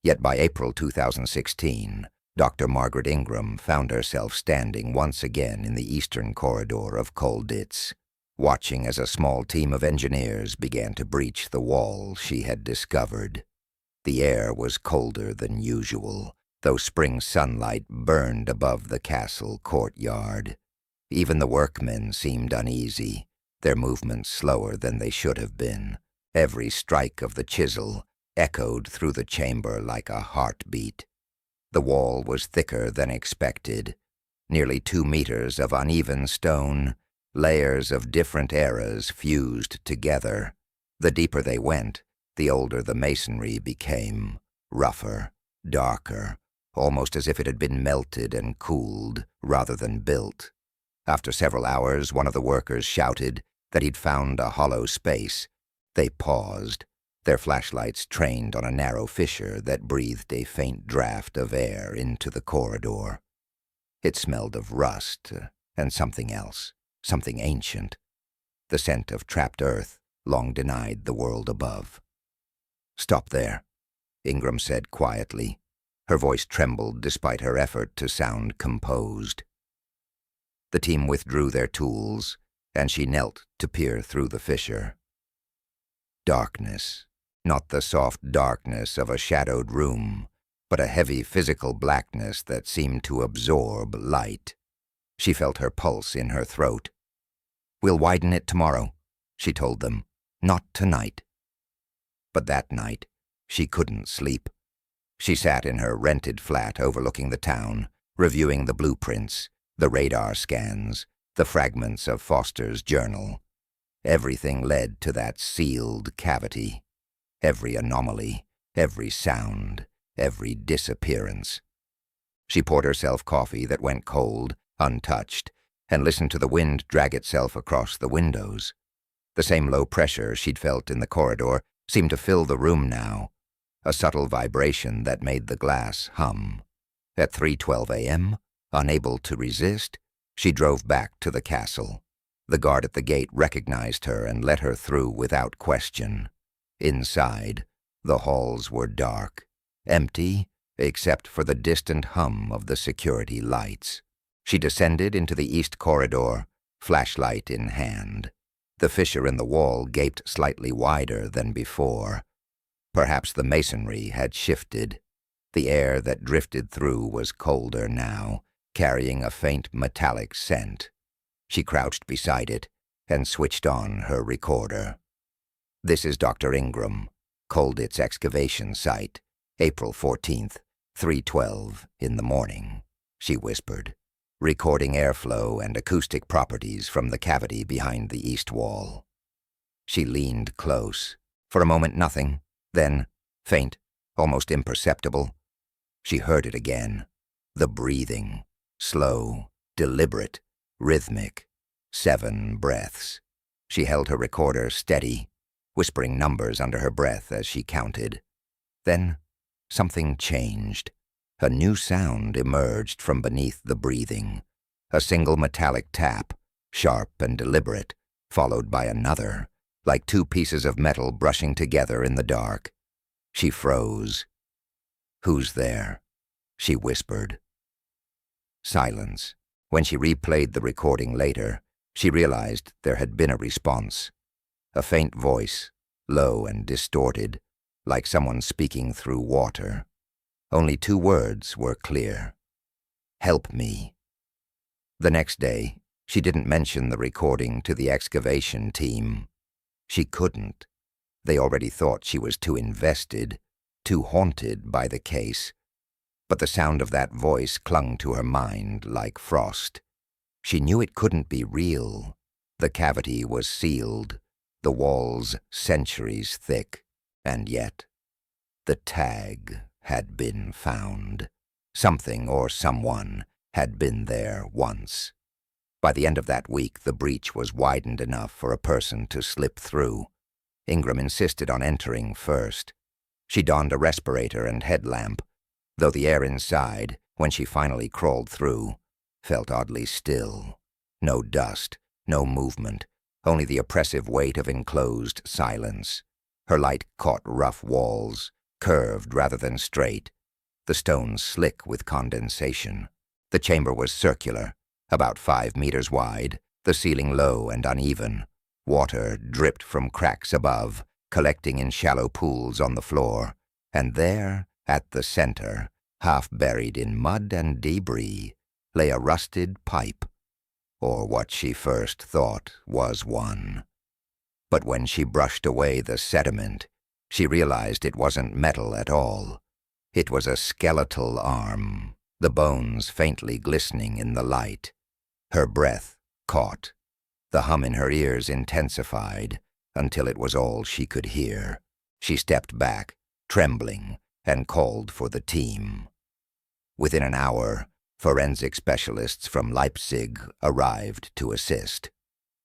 A: Yet by April 2016, Dr. Margaret Ingram found herself standing once again in the eastern corridor of Colditz, watching as a small team of engineers began to breach the wall she had discovered. The air was colder than usual, though spring sunlight burned above the castle courtyard. Even the workmen seemed uneasy, their movements slower than they should have been. Every strike of the chisel echoed through the chamber like a heartbeat. The wall was thicker than expected, nearly 2 meters of uneven stone, layers of different eras fused together. The deeper they went, the older the masonry became, rougher, darker, almost as if it had been melted and cooled rather than built. After several hours, one of the workers shouted that he'd found a hollow space. They paused, their flashlights trained on a narrow fissure that breathed a faint draft of air into the corridor. It smelled of rust and something else, something ancient. The scent of trapped earth, long denied the world above. "Stop there," Ingram said quietly. Her voice trembled despite her effort to sound composed. The team withdrew their tools, and she knelt to peer through the fissure. Darkness, not the soft darkness of a shadowed room, but a heavy physical blackness that seemed to absorb light. She felt her pulse in her throat. "We'll widen it tomorrow," she told them. "Not tonight." But that night, she couldn't sleep. She sat in her rented flat overlooking the town, reviewing the blueprints, the radar scans, the fragments of Foster's journal. Everything led to that sealed cavity. Every anomaly, every sound, every disappearance. She poured herself coffee that went cold, untouched, and listened to the wind drag itself across the windows. The same low pressure she'd felt in the corridor seemed to fill the room now, a subtle vibration that made the glass hum. At 3:12 a.m., unable to resist, she drove back to the castle. The guard at the gate recognized her and let her through without question. Inside, the halls were dark, empty except for the distant hum of the security lights. She descended into the east corridor, flashlight in hand. The fissure in the wall gaped slightly wider than before. Perhaps the masonry had shifted. The air that drifted through was colder now, carrying a faint metallic scent. She crouched beside it and switched on her recorder. "This is Dr. Ingram, Colditz excavation site, April 14th, 3:12 in the morning," she whispered, recording airflow and acoustic properties from the cavity behind the east wall. She leaned close, For a moment nothing, then, faint, almost imperceptible, she heard it again. The breathing, slow, deliberate, rhythmic, 7 breaths. She held her recorder steady, whispering numbers under her breath as she counted. Then something changed. A new sound emerged from beneath the breathing. A single metallic tap, sharp and deliberate, followed by another, like 2 pieces of metal brushing together in the dark. She froze. "Who's there?" she whispered. Silence. When she replayed the recording later, she realized there had been a response. A faint voice, low and distorted, like someone speaking through water. Only 2 words were clear. "Help me." The next day, she didn't mention the recording to the excavation team. She couldn't. They already thought she was too invested, too haunted by the case. But the sound of that voice clung to her mind like frost. She knew it couldn't be real. The cavity was sealed, the walls centuries thick, and yet the tag had been found. Something or someone had been there once. By the end of that week, the breach was widened enough for a person to slip through. Ingram insisted on entering first. She donned a respirator and headlamp, though the air inside, when she finally crawled through, felt oddly still. No dust, no movement, only the oppressive weight of enclosed silence. Her light caught rough walls, curved rather than straight, the stones slick with condensation. The chamber was circular, about 5 meters wide, the ceiling low and uneven. Water dripped from cracks above, collecting in shallow pools on the floor, and there, at the center, half buried in mud and debris, lay a rusted pipe, or what she first thought was one. But when she brushed away the sediment, she realized it wasn't metal at all. It was a skeletal arm, the bones faintly glistening in the light. Her breath caught. The hum in her ears intensified until it was all she could hear. She stepped back, trembling, and called for the team. Within an hour, forensic specialists from Leipzig arrived to assist.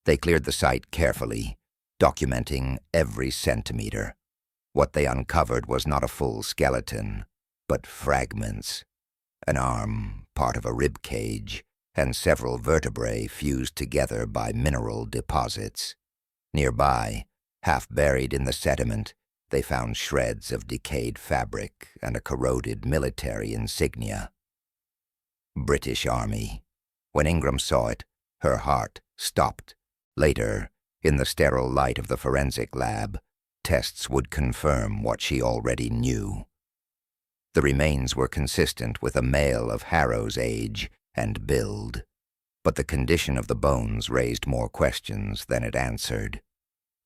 A: They cleared the site carefully, documenting every centimeter. What they uncovered was not a full skeleton, but fragments. An arm, part of a rib cage, and several vertebrae fused together by mineral deposits. Nearby, half buried in the sediment, they found shreds of decayed fabric and a corroded military insignia. British Army. When Ingram saw it, her heart stopped. Later, in the sterile light of the forensic lab, tests would confirm what she already knew. The remains were consistent with a male of Harrow's age and build, but the condition of the bones raised more questions than it answered.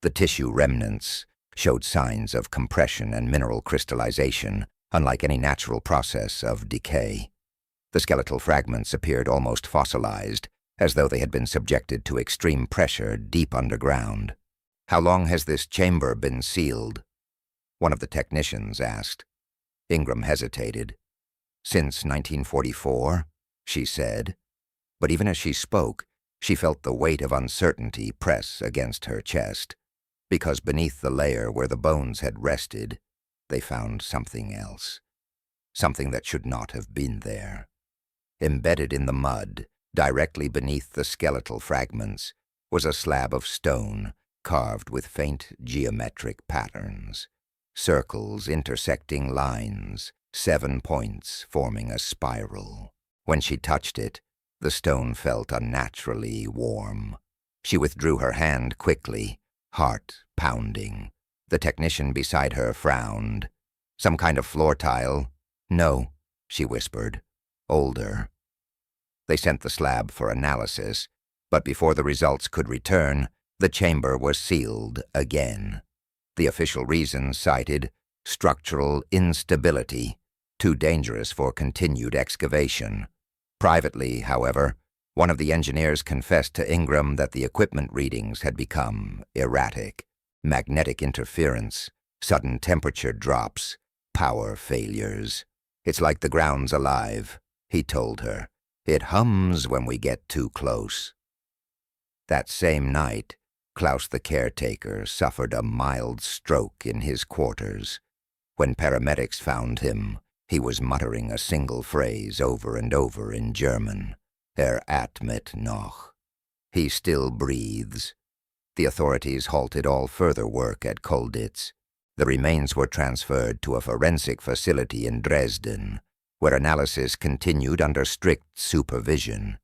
A: The tissue remnants showed signs of compression and mineral crystallization, unlike any natural process of decay. The skeletal fragments appeared almost fossilized, as though they had been subjected to extreme pressure deep underground. "How long has this chamber been sealed?" one of the technicians asked. Ingram hesitated. "Since 1944, she said. But even as she spoke, she felt the weight of uncertainty press against her chest, because beneath the layer where the bones had rested, they found something else, something that should not have been there. Embedded in the mud, directly beneath the skeletal fragments, was a slab of stone carved with faint geometric patterns, circles intersecting lines, 7 points forming a spiral. When she touched it, the stone felt unnaturally warm. She withdrew her hand quickly, heart pounding. The technician beside her frowned. "Some kind of floor tile?" "No," she whispered. "Older." They sent the slab for analysis, but before the results could return, the chamber was sealed again. The official reason cited structural instability, too dangerous for continued excavation. Privately, however, one of the engineers confessed to Ingram that the equipment readings had become erratic. magnetic interference, sudden temperature drops, power failures. It's like the ground's alive, he told her. It hums when we get too close. That same night, Klaus the caretaker suffered a mild stroke in his quarters. When paramedics found him, he was muttering a single phrase over and over in German, atmet noch. He still breathes. The authorities halted all further work at Colditz. The remains were transferred to a forensic facility in Dresden, where analysis continued under strict supervision.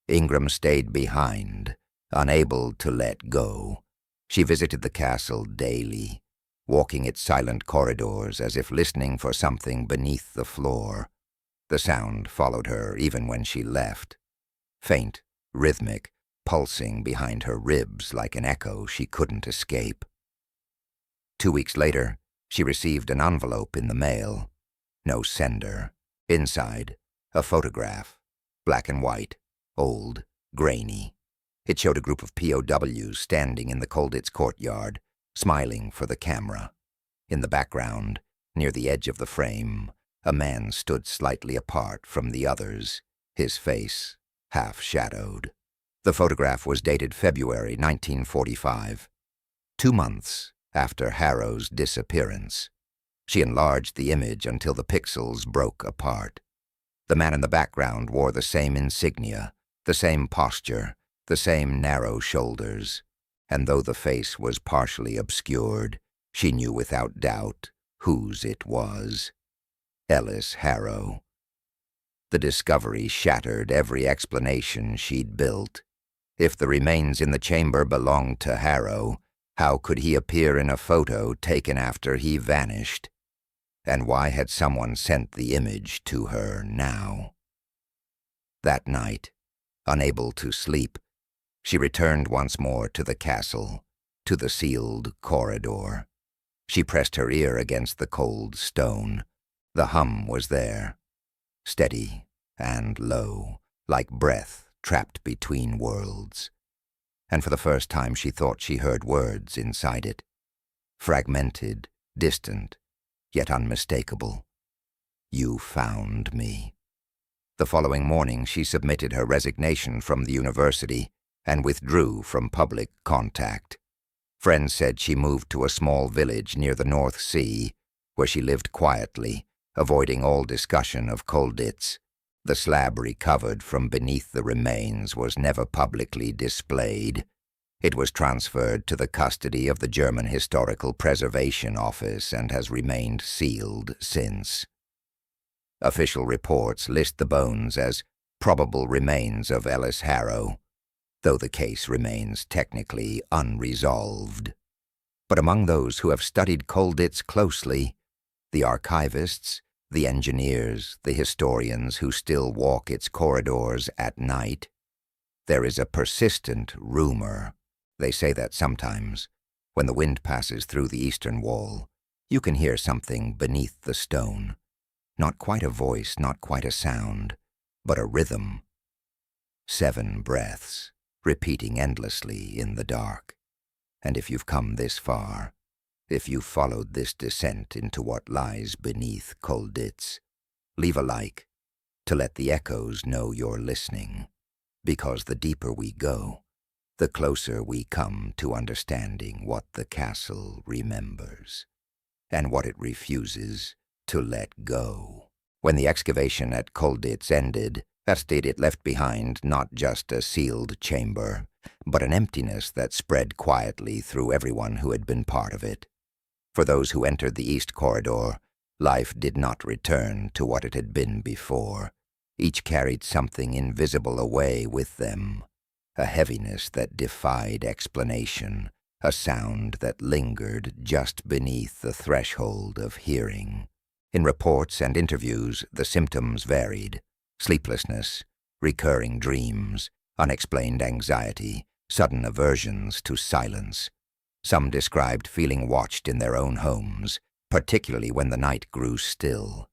A: Ingram stayed behind, unable to let go. She visited the castle daily, walking its silent corridors as if listening for something beneath the floor. The sound followed her even when she left. Faint, rhythmic, pulsing behind her ribs like an echo she couldn't escape. 2 weeks later, she received an envelope in the mail. No sender. Inside, a photograph. Black and white, old, grainy. It showed a group of POWs standing in the Colditz courtyard, smiling for the camera. In the background, near the edge of the frame, a man stood slightly apart from the others, his face half-shadowed. The photograph was dated February 1945, 2 months after Harrow's disappearance. She enlarged the image until the pixels broke apart. The man in the background wore the same insignia, the same posture, the same narrow shoulders, and though the face was partially obscured, she knew without doubt whose it was. Ellis Harrow. The discovery shattered every explanation she'd built. If the remains in the chamber belonged to Harrow, how could he appear in a photo taken after he vanished? And why had someone sent the image to her now? That night, unable to sleep, she returned once more to the castle, to the sealed corridor. She pressed her ear against the cold stone. The hum was there, steady and low, like breath trapped between worlds. And for the first time she thought she heard words inside it, fragmented, distant, yet unmistakable. You found me. The following morning she submitted her resignation from the university and withdrew from public contact. Friends said she moved to a small village near the North Sea, where she lived quietly, avoiding all discussion of Colditz. The slab recovered from beneath the remains was never publicly displayed. It was transferred to the custody of the German Historical Preservation Office and has remained sealed since. Official reports list the bones as probable remains of Ellis Harrow, though the case remains technically unresolved. But among those who have studied Colditz closely, the archivists, the engineers, the historians who still walk its corridors at night, there is a persistent rumor. They say that sometimes, when the wind passes through the eastern wall, you can hear something beneath the stone. Not quite a voice, not quite a sound, but a rhythm. 7 breaths, repeating endlessly in the dark. And if you've come this far, if you've followed this descent into what lies beneath Colditz, leave a like to let the echoes know you're listening, because the deeper we go, the closer we come to understanding what the castle remembers, and what it refuses to let go. When the excavation at Colditz ended, it left behind not just a sealed chamber, but an emptiness that spread quietly through everyone who had been part of it. For those who entered the East Corridor, life did not return to what it had been before. Each carried something invisible away with them, a heaviness that defied explanation, a sound that lingered just beneath the threshold of hearing. In reports and interviews, the symptoms varied: sleeplessness, recurring dreams, unexplained anxiety, sudden aversions to silence. Some described feeling watched in their own homes, particularly when the night grew still.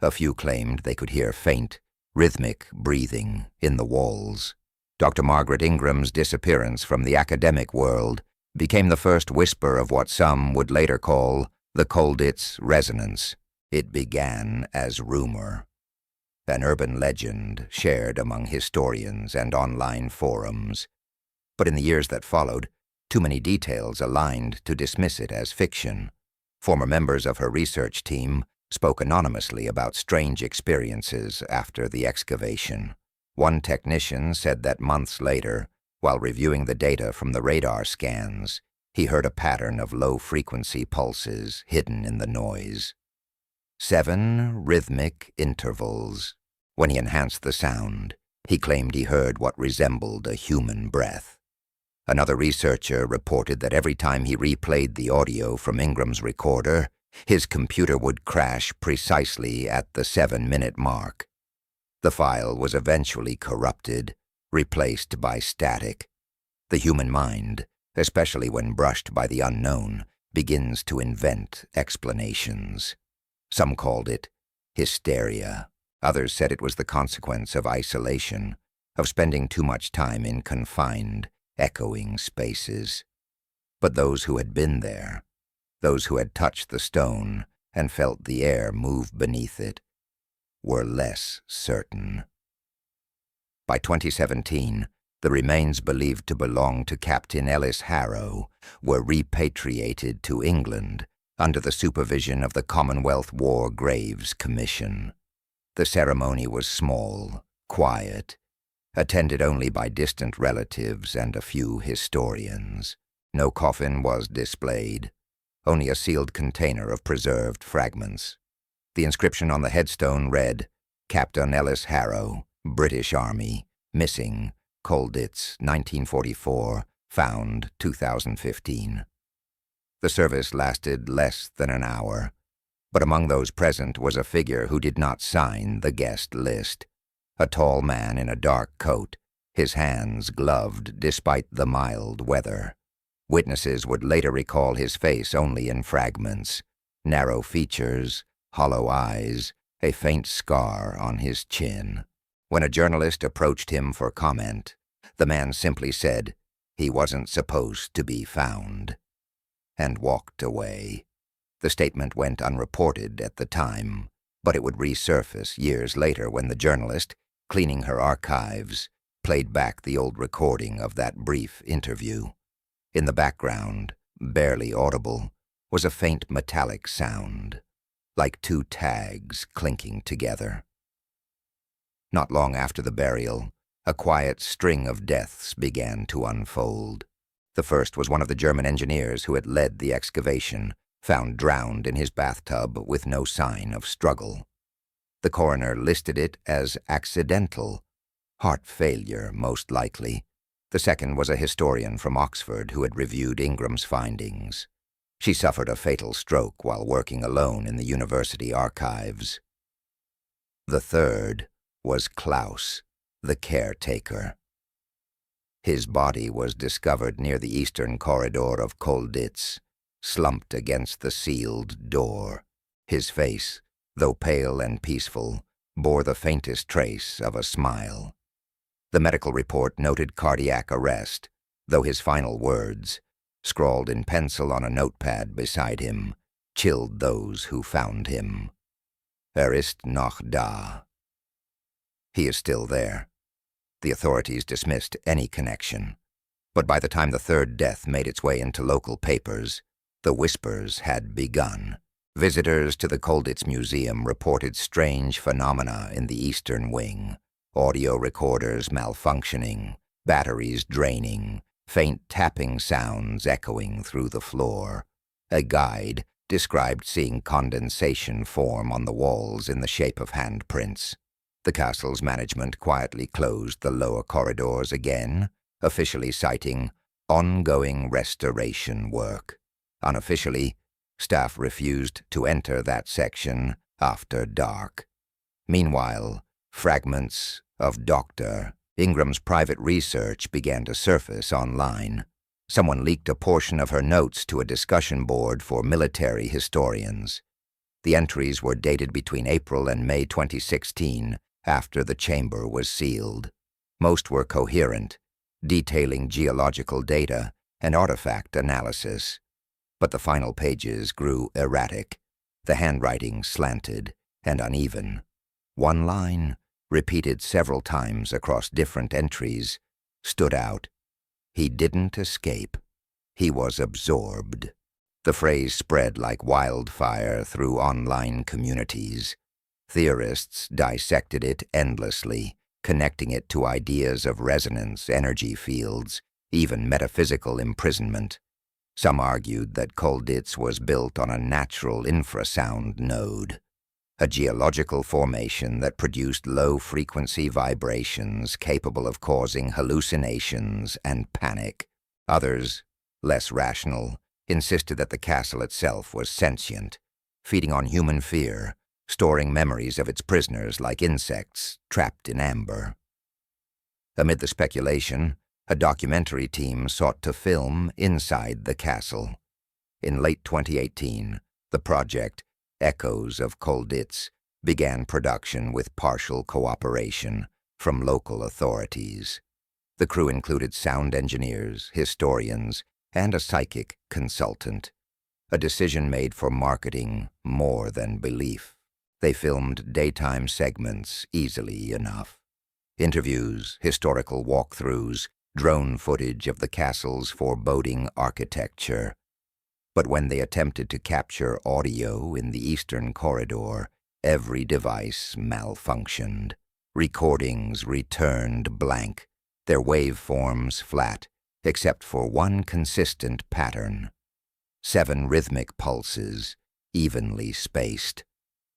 A: A few claimed they could hear faint, rhythmic breathing in the walls. Dr. Margaret Ingram's disappearance from the academic world became the first whisper of what some would later call the Colditz resonance. It began as rumor, an urban legend shared among historians and online forums. But in the years that followed, too many details aligned to dismiss it as fiction. Former members of her research team spoke anonymously about strange experiences after the excavation. One technician said that months later, while reviewing the data from the radar scans, he heard a pattern of low-frequency pulses hidden in the noise. 7 rhythmic intervals. When he enhanced the sound, he claimed he heard what resembled a human breath. Another researcher reported that every time he replayed the audio from Ingram's recorder, his computer would crash precisely at the 7-minute mark. The file was eventually corrupted, replaced by static. The human mind, especially when brushed by the unknown, begins to invent explanations. Some called it hysteria. Others said it was the consequence of isolation, of spending too much time in confined, echoing spaces. But those who had been there, those who had touched the stone and felt the air move beneath it, were less certain. By 2017, the remains believed to belong to Captain Ellis Harrow were repatriated to England under the supervision of the Commonwealth War Graves Commission. The ceremony was small, quiet, attended only by distant relatives and a few historians. No coffin was displayed, only a sealed container of preserved fragments. The inscription on the headstone read, "Captain Ellis Harrow, British Army, missing, Colditz, 1944, found 2015. The service lasted less than an hour, but among those present was a figure who did not sign the guest list. A tall man in a dark coat, his hands gloved despite the mild weather. Witnesses would later recall his face only in fragments, narrow features, hollow eyes, a faint scar on his chin. When a journalist approached him for comment, the man simply said he wasn't supposed to be found, and walked away. The statement went unreported at the time, but it would resurface years later when the journalist, cleaning her archives, played back the old recording of that brief interview. In the background, barely audible, was a faint metallic sound, like 2 tags clinking together. Not long after the burial, a quiet string of deaths began to unfold. The first was one of the German engineers who had led the excavation, found drowned in his bathtub with no sign of struggle. The coroner listed it as accidental, heart failure most likely. The second was a historian from Oxford who had reviewed Ingram's findings. She suffered a fatal stroke while working alone in the university archives. The third was Klaus, the caretaker. His body was discovered near the eastern corridor of Colditz, slumped against the sealed door. His face, though pale and peaceful, bore the faintest trace of a smile. The medical report noted cardiac arrest, though his final words, scrawled in pencil on a notepad beside him, chilled those who found him. Ist noch da. He is still there. The authorities dismissed any connection. But by the time the third death made its way into local papers, the whispers had begun. Visitors to the Colditz Museum reported strange phenomena in the eastern wing. Audio recorders malfunctioning, batteries draining, faint tapping sounds echoing through the floor. A guide described seeing condensation form on the walls in the shape of handprints. The castle's management quietly closed the lower corridors again, officially citing ongoing restoration work. Unofficially, staff refused to enter that section after dark. Meanwhile, fragments of Dr. Ingram's private research began to surface online. Someone leaked a portion of her notes to a discussion board for military historians. The entries were dated between April and May 2016, after the chamber was sealed. Most were coherent, detailing geological data and artifact analysis. But the final pages grew erratic, the handwriting slanted and uneven. One line, repeated several times across different entries, stood out. He didn't escape. He was absorbed. The phrase spread like wildfire through online communities. Theorists dissected it endlessly, connecting it to ideas of resonance, energy fields, even metaphysical imprisonment. Some argued that Colditz was built on a natural infrasound node, a geological formation that produced low-frequency vibrations capable of causing hallucinations and panic. Others, less rational, insisted that the castle itself was sentient, feeding on human fear, storing memories of its prisoners like insects trapped in amber. Amid the speculation, a documentary team sought to film inside the castle. In late 2018, the project, Echoes of Colditz, began production with partial cooperation from local authorities. The crew included sound engineers, historians, and a psychic consultant, a decision made for marketing more than belief. They filmed daytime segments easily enough. Interviews, historical walkthroughs, drone footage of the castle's foreboding architecture. But when they attempted to capture audio in the eastern corridor, every device malfunctioned. Recordings returned blank, their waveforms flat, except for one consistent pattern. 7 rhythmic pulses, evenly spaced.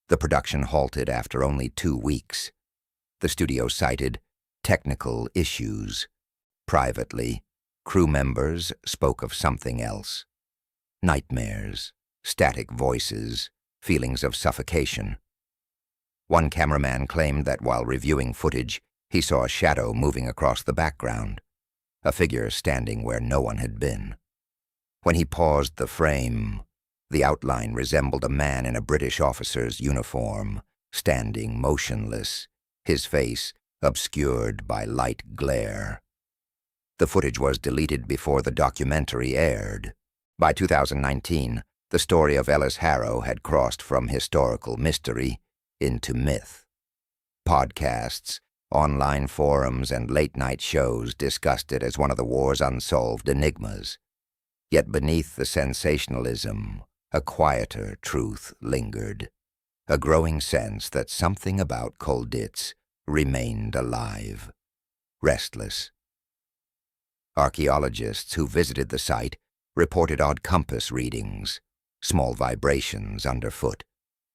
A: The production halted after only 2 weeks. The studio cited technical issues. Privately, crew members spoke of something else. Nightmares, static voices, feelings of suffocation. One cameraman claimed that while reviewing footage, he saw a shadow moving across the background, a figure standing where no one had been. When he paused the frame, the outline resembled a man in a British officer's uniform, standing motionless, his face obscured by light glare. The footage was deleted before the documentary aired. By 2019, the story of Ellis Harrow had crossed from historical mystery into myth. Podcasts, online forums, and late-night shows discussed it as one of the war's unsolved enigmas. Yet beneath the sensationalism, a quieter truth lingered, a growing sense that something about Colditz remained alive, restless. Archaeologists who visited the site reported odd compass readings, small vibrations underfoot,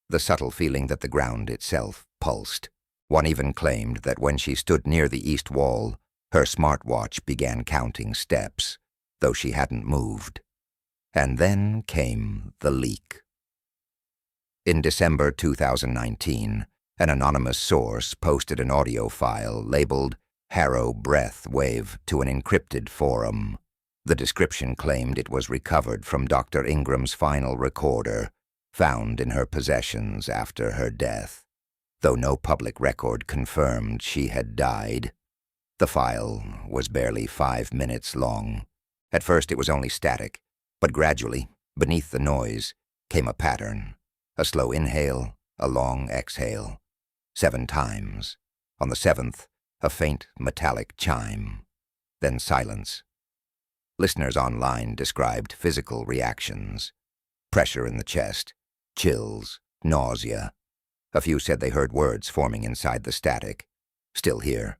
A: the subtle feeling that the ground itself pulsed. One even claimed that when she stood near the east wall, her smartwatch began counting steps, though she hadn't moved. And then came the leak. In December 2019, an anonymous source posted an audio file labeled Harrow Breath Wave to an encrypted forum. The description claimed it was recovered from Dr. Ingram's final recorder, found in her possessions after her death. Though no public record confirmed she had died, the file was barely 5 minutes long. At first it was only static, but gradually, beneath the noise, came a pattern. A slow inhale, a long exhale. 7 times. On the 7th, a faint metallic chime. Then silence. Listeners online described physical reactions. Pressure in the chest, chills, nausea. A few said they heard words forming inside the static. Still here.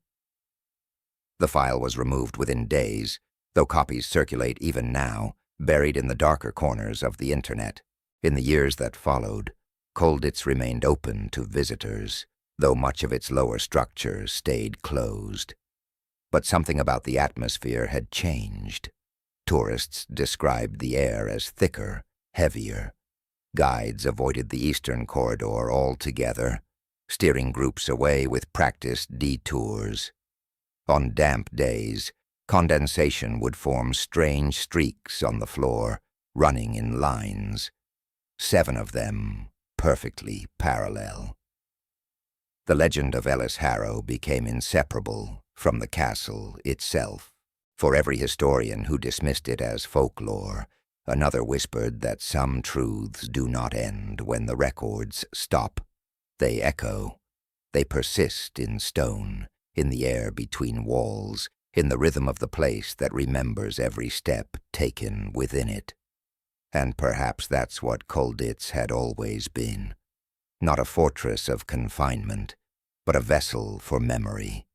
A: The file was removed within days, though copies circulate even now, buried in the darker corners of the internet. In the years that followed, Colditz remained open to visitors, though much of its lower structures stayed closed. But something about the atmosphere had changed. Tourists described the air as thicker, heavier. Guides avoided the eastern corridor altogether, steering groups away with practiced detours. On damp days, condensation would form strange streaks on the floor, running in lines. 7 of them perfectly parallel. The legend of Ellis Harrow became inseparable from the castle itself. For every historian who dismissed it as folklore, another whispered that some truths do not end when the records stop. They echo. They persist in stone, in the air between walls, in the rhythm of the place that remembers every step taken within it. And perhaps that's what Colditz had always been. Not a fortress of confinement, but a vessel for memory.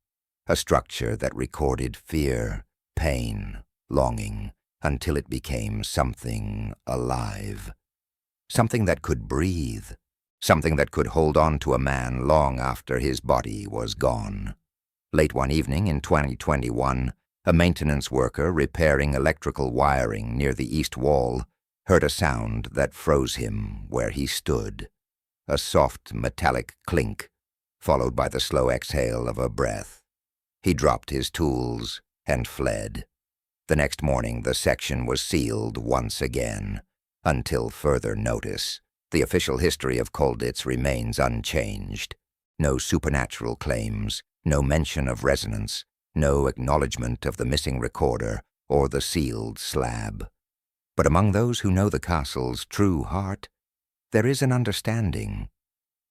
A: A structure that recorded fear, pain, longing, until it became something alive. Something that could breathe. Something that could hold on to a man long after his body was gone. Late one evening in 2021, a maintenance worker repairing electrical wiring near the east wall heard a sound that froze him where he stood. A soft metallic clink, followed by the slow exhale of a breath. He dropped his tools and fled. The next morning, the section was sealed once again, until further notice. The official history of Colditz remains unchanged. No supernatural claims, no mention of resonance, no acknowledgement of the missing recorder or the sealed slab. But among those who know the castle's true heart, there is an understanding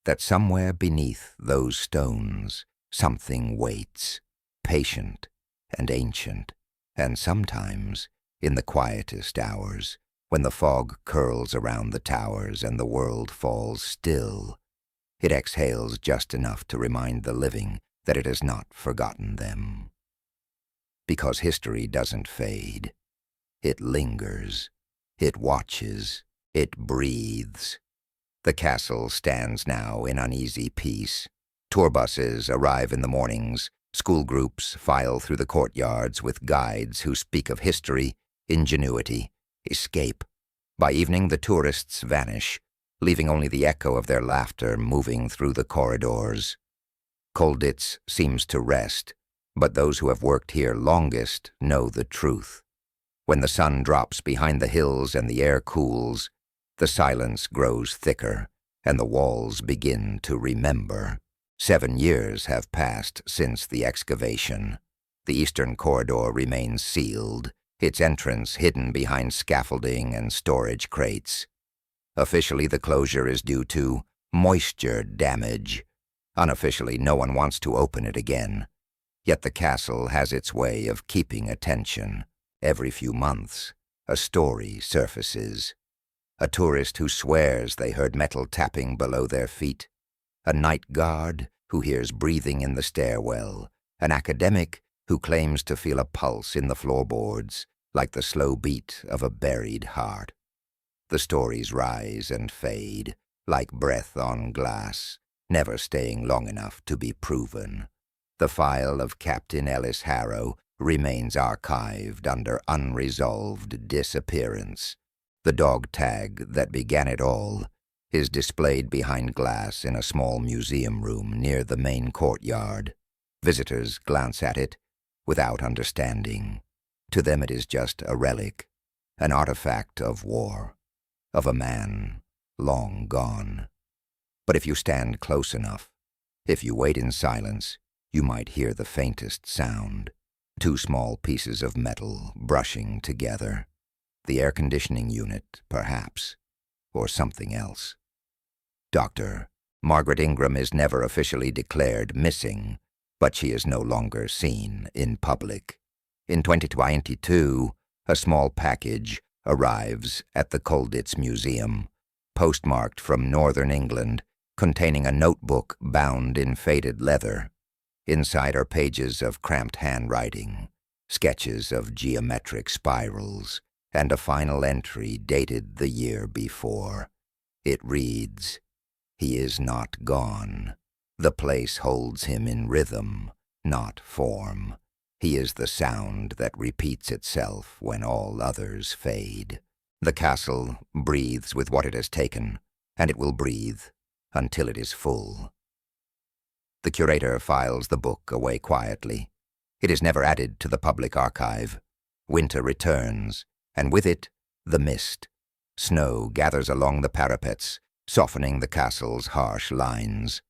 A: that somewhere beneath those stones something waits, patient and ancient, and sometimes, in the quietest hours, when the fog curls around the towers and the world falls still, it exhales just enough to remind the living that it has not forgotten them. Because history doesn't fade. It lingers. It watches. It breathes. The castle stands now in uneasy peace. Tour buses arrive in the mornings. School groups file through the courtyards with guides who speak of history, ingenuity, escape. By evening, the tourists vanish, leaving only the echo of their laughter moving through the corridors. Colditz seems to rest, but those who have worked here longest know the truth. When the sun drops behind the hills and the air cools, the silence grows thicker, and the walls begin to remember. 7 years have passed since the excavation. The eastern corridor remains sealed, its entrance hidden behind scaffolding and storage crates. Officially, the closure is due to moisture damage. Unofficially, no one wants to open it again. Yet the castle has its way of keeping attention. Every few months, a story surfaces. A tourist who swears they heard metal tapping below their feet. A night guard who hears breathing in the stairwell. An academic who claims to feel a pulse in the floorboards, like the slow beat of a buried heart. The stories rise and fade, like breath on glass, never staying long enough to be proven. The file of Captain Ellis Harrow remains archived under unresolved disappearance. The dog tag that began it all is displayed behind glass in a small museum room near the main courtyard. Visitors glance at it without understanding. To them it is just a relic, an artifact of war, of a man long gone. But if you stand close enough, if you wait in silence, you might hear the faintest sound. 2 small pieces of metal brushing together. The air conditioning unit, perhaps, or something else. Dr. Margaret Ingram is never officially declared missing, but she is no longer seen in public. In 2022, a small package arrives at the Colditz Museum, postmarked from northern England, containing a notebook bound in faded leather. Inside are pages of cramped handwriting, sketches of geometric spirals, and a final entry dated the year before. It reads, "He is not gone. The place holds him in rhythm, not form. He is the sound that repeats itself when all others fade." The castle breathes with what it has taken, and it will breathe until it is full. The curator files the book away quietly. It is never added to the public archive. Winter returns, and with it, the mist. Snow gathers along the parapets, softening the castle's harsh lines.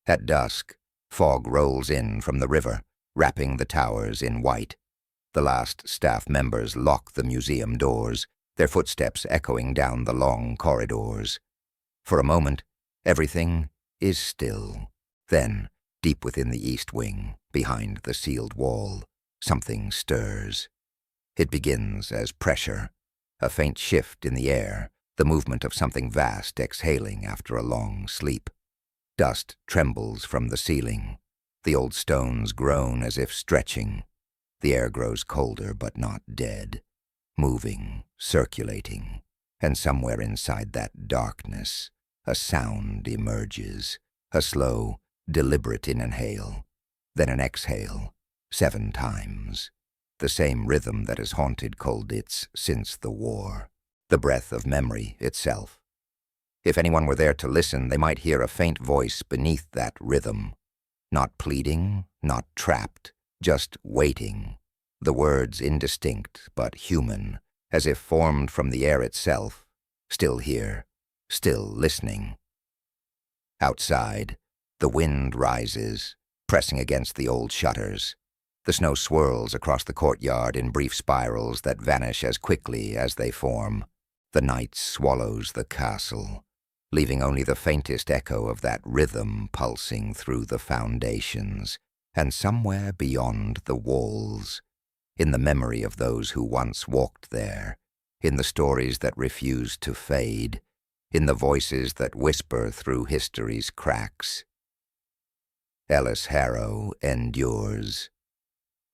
A: At dusk, fog rolls in from the river, wrapping the towers in white. The last staff members lock the museum doors, their footsteps echoing down the long corridors. For a moment, everything is still. Then, deep within the east wing, behind the sealed wall, something stirs. It begins as pressure, a faint shift in the air, the movement of something vast exhaling after a long sleep. Dust trembles from the ceiling. The old stones groan as if stretching. The air grows colder but not dead, moving, circulating, and somewhere inside that darkness, a sound emerges, a slow, deliberate inhale, then an exhale, 7 times. The same rhythm that has haunted Colditz since the war, the breath of memory itself. If anyone were there to listen, they might hear a faint voice beneath that rhythm, not pleading, not trapped, just waiting, the words indistinct but human, as if formed from the air itself, still here, still listening. Outside, the wind rises, pressing against the old shutters. The snow swirls across the courtyard in brief spirals that vanish as quickly as they form. The night swallows the castle, leaving only the faintest echo of that rhythm pulsing through the foundations, and somewhere beyond the walls, in the memory of those who once walked there, in the stories that refuse to fade, in the voices that whisper through history's cracks. Ellis Harrow endures,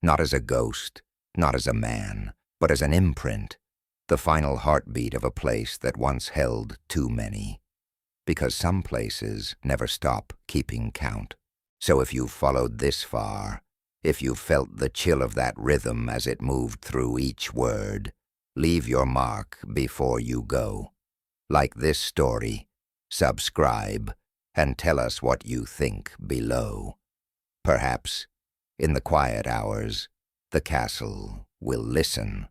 A: not as a ghost, not as a man, but as an imprint, the final heartbeat of a place that once held too many. Because some places never stop keeping count. So if you've followed this far, if you've felt the chill of that rhythm as it moved through each word, leave your mark before you go. Like this story, subscribe and tell us what you think below. Perhaps, in the quiet hours, the castle will listen.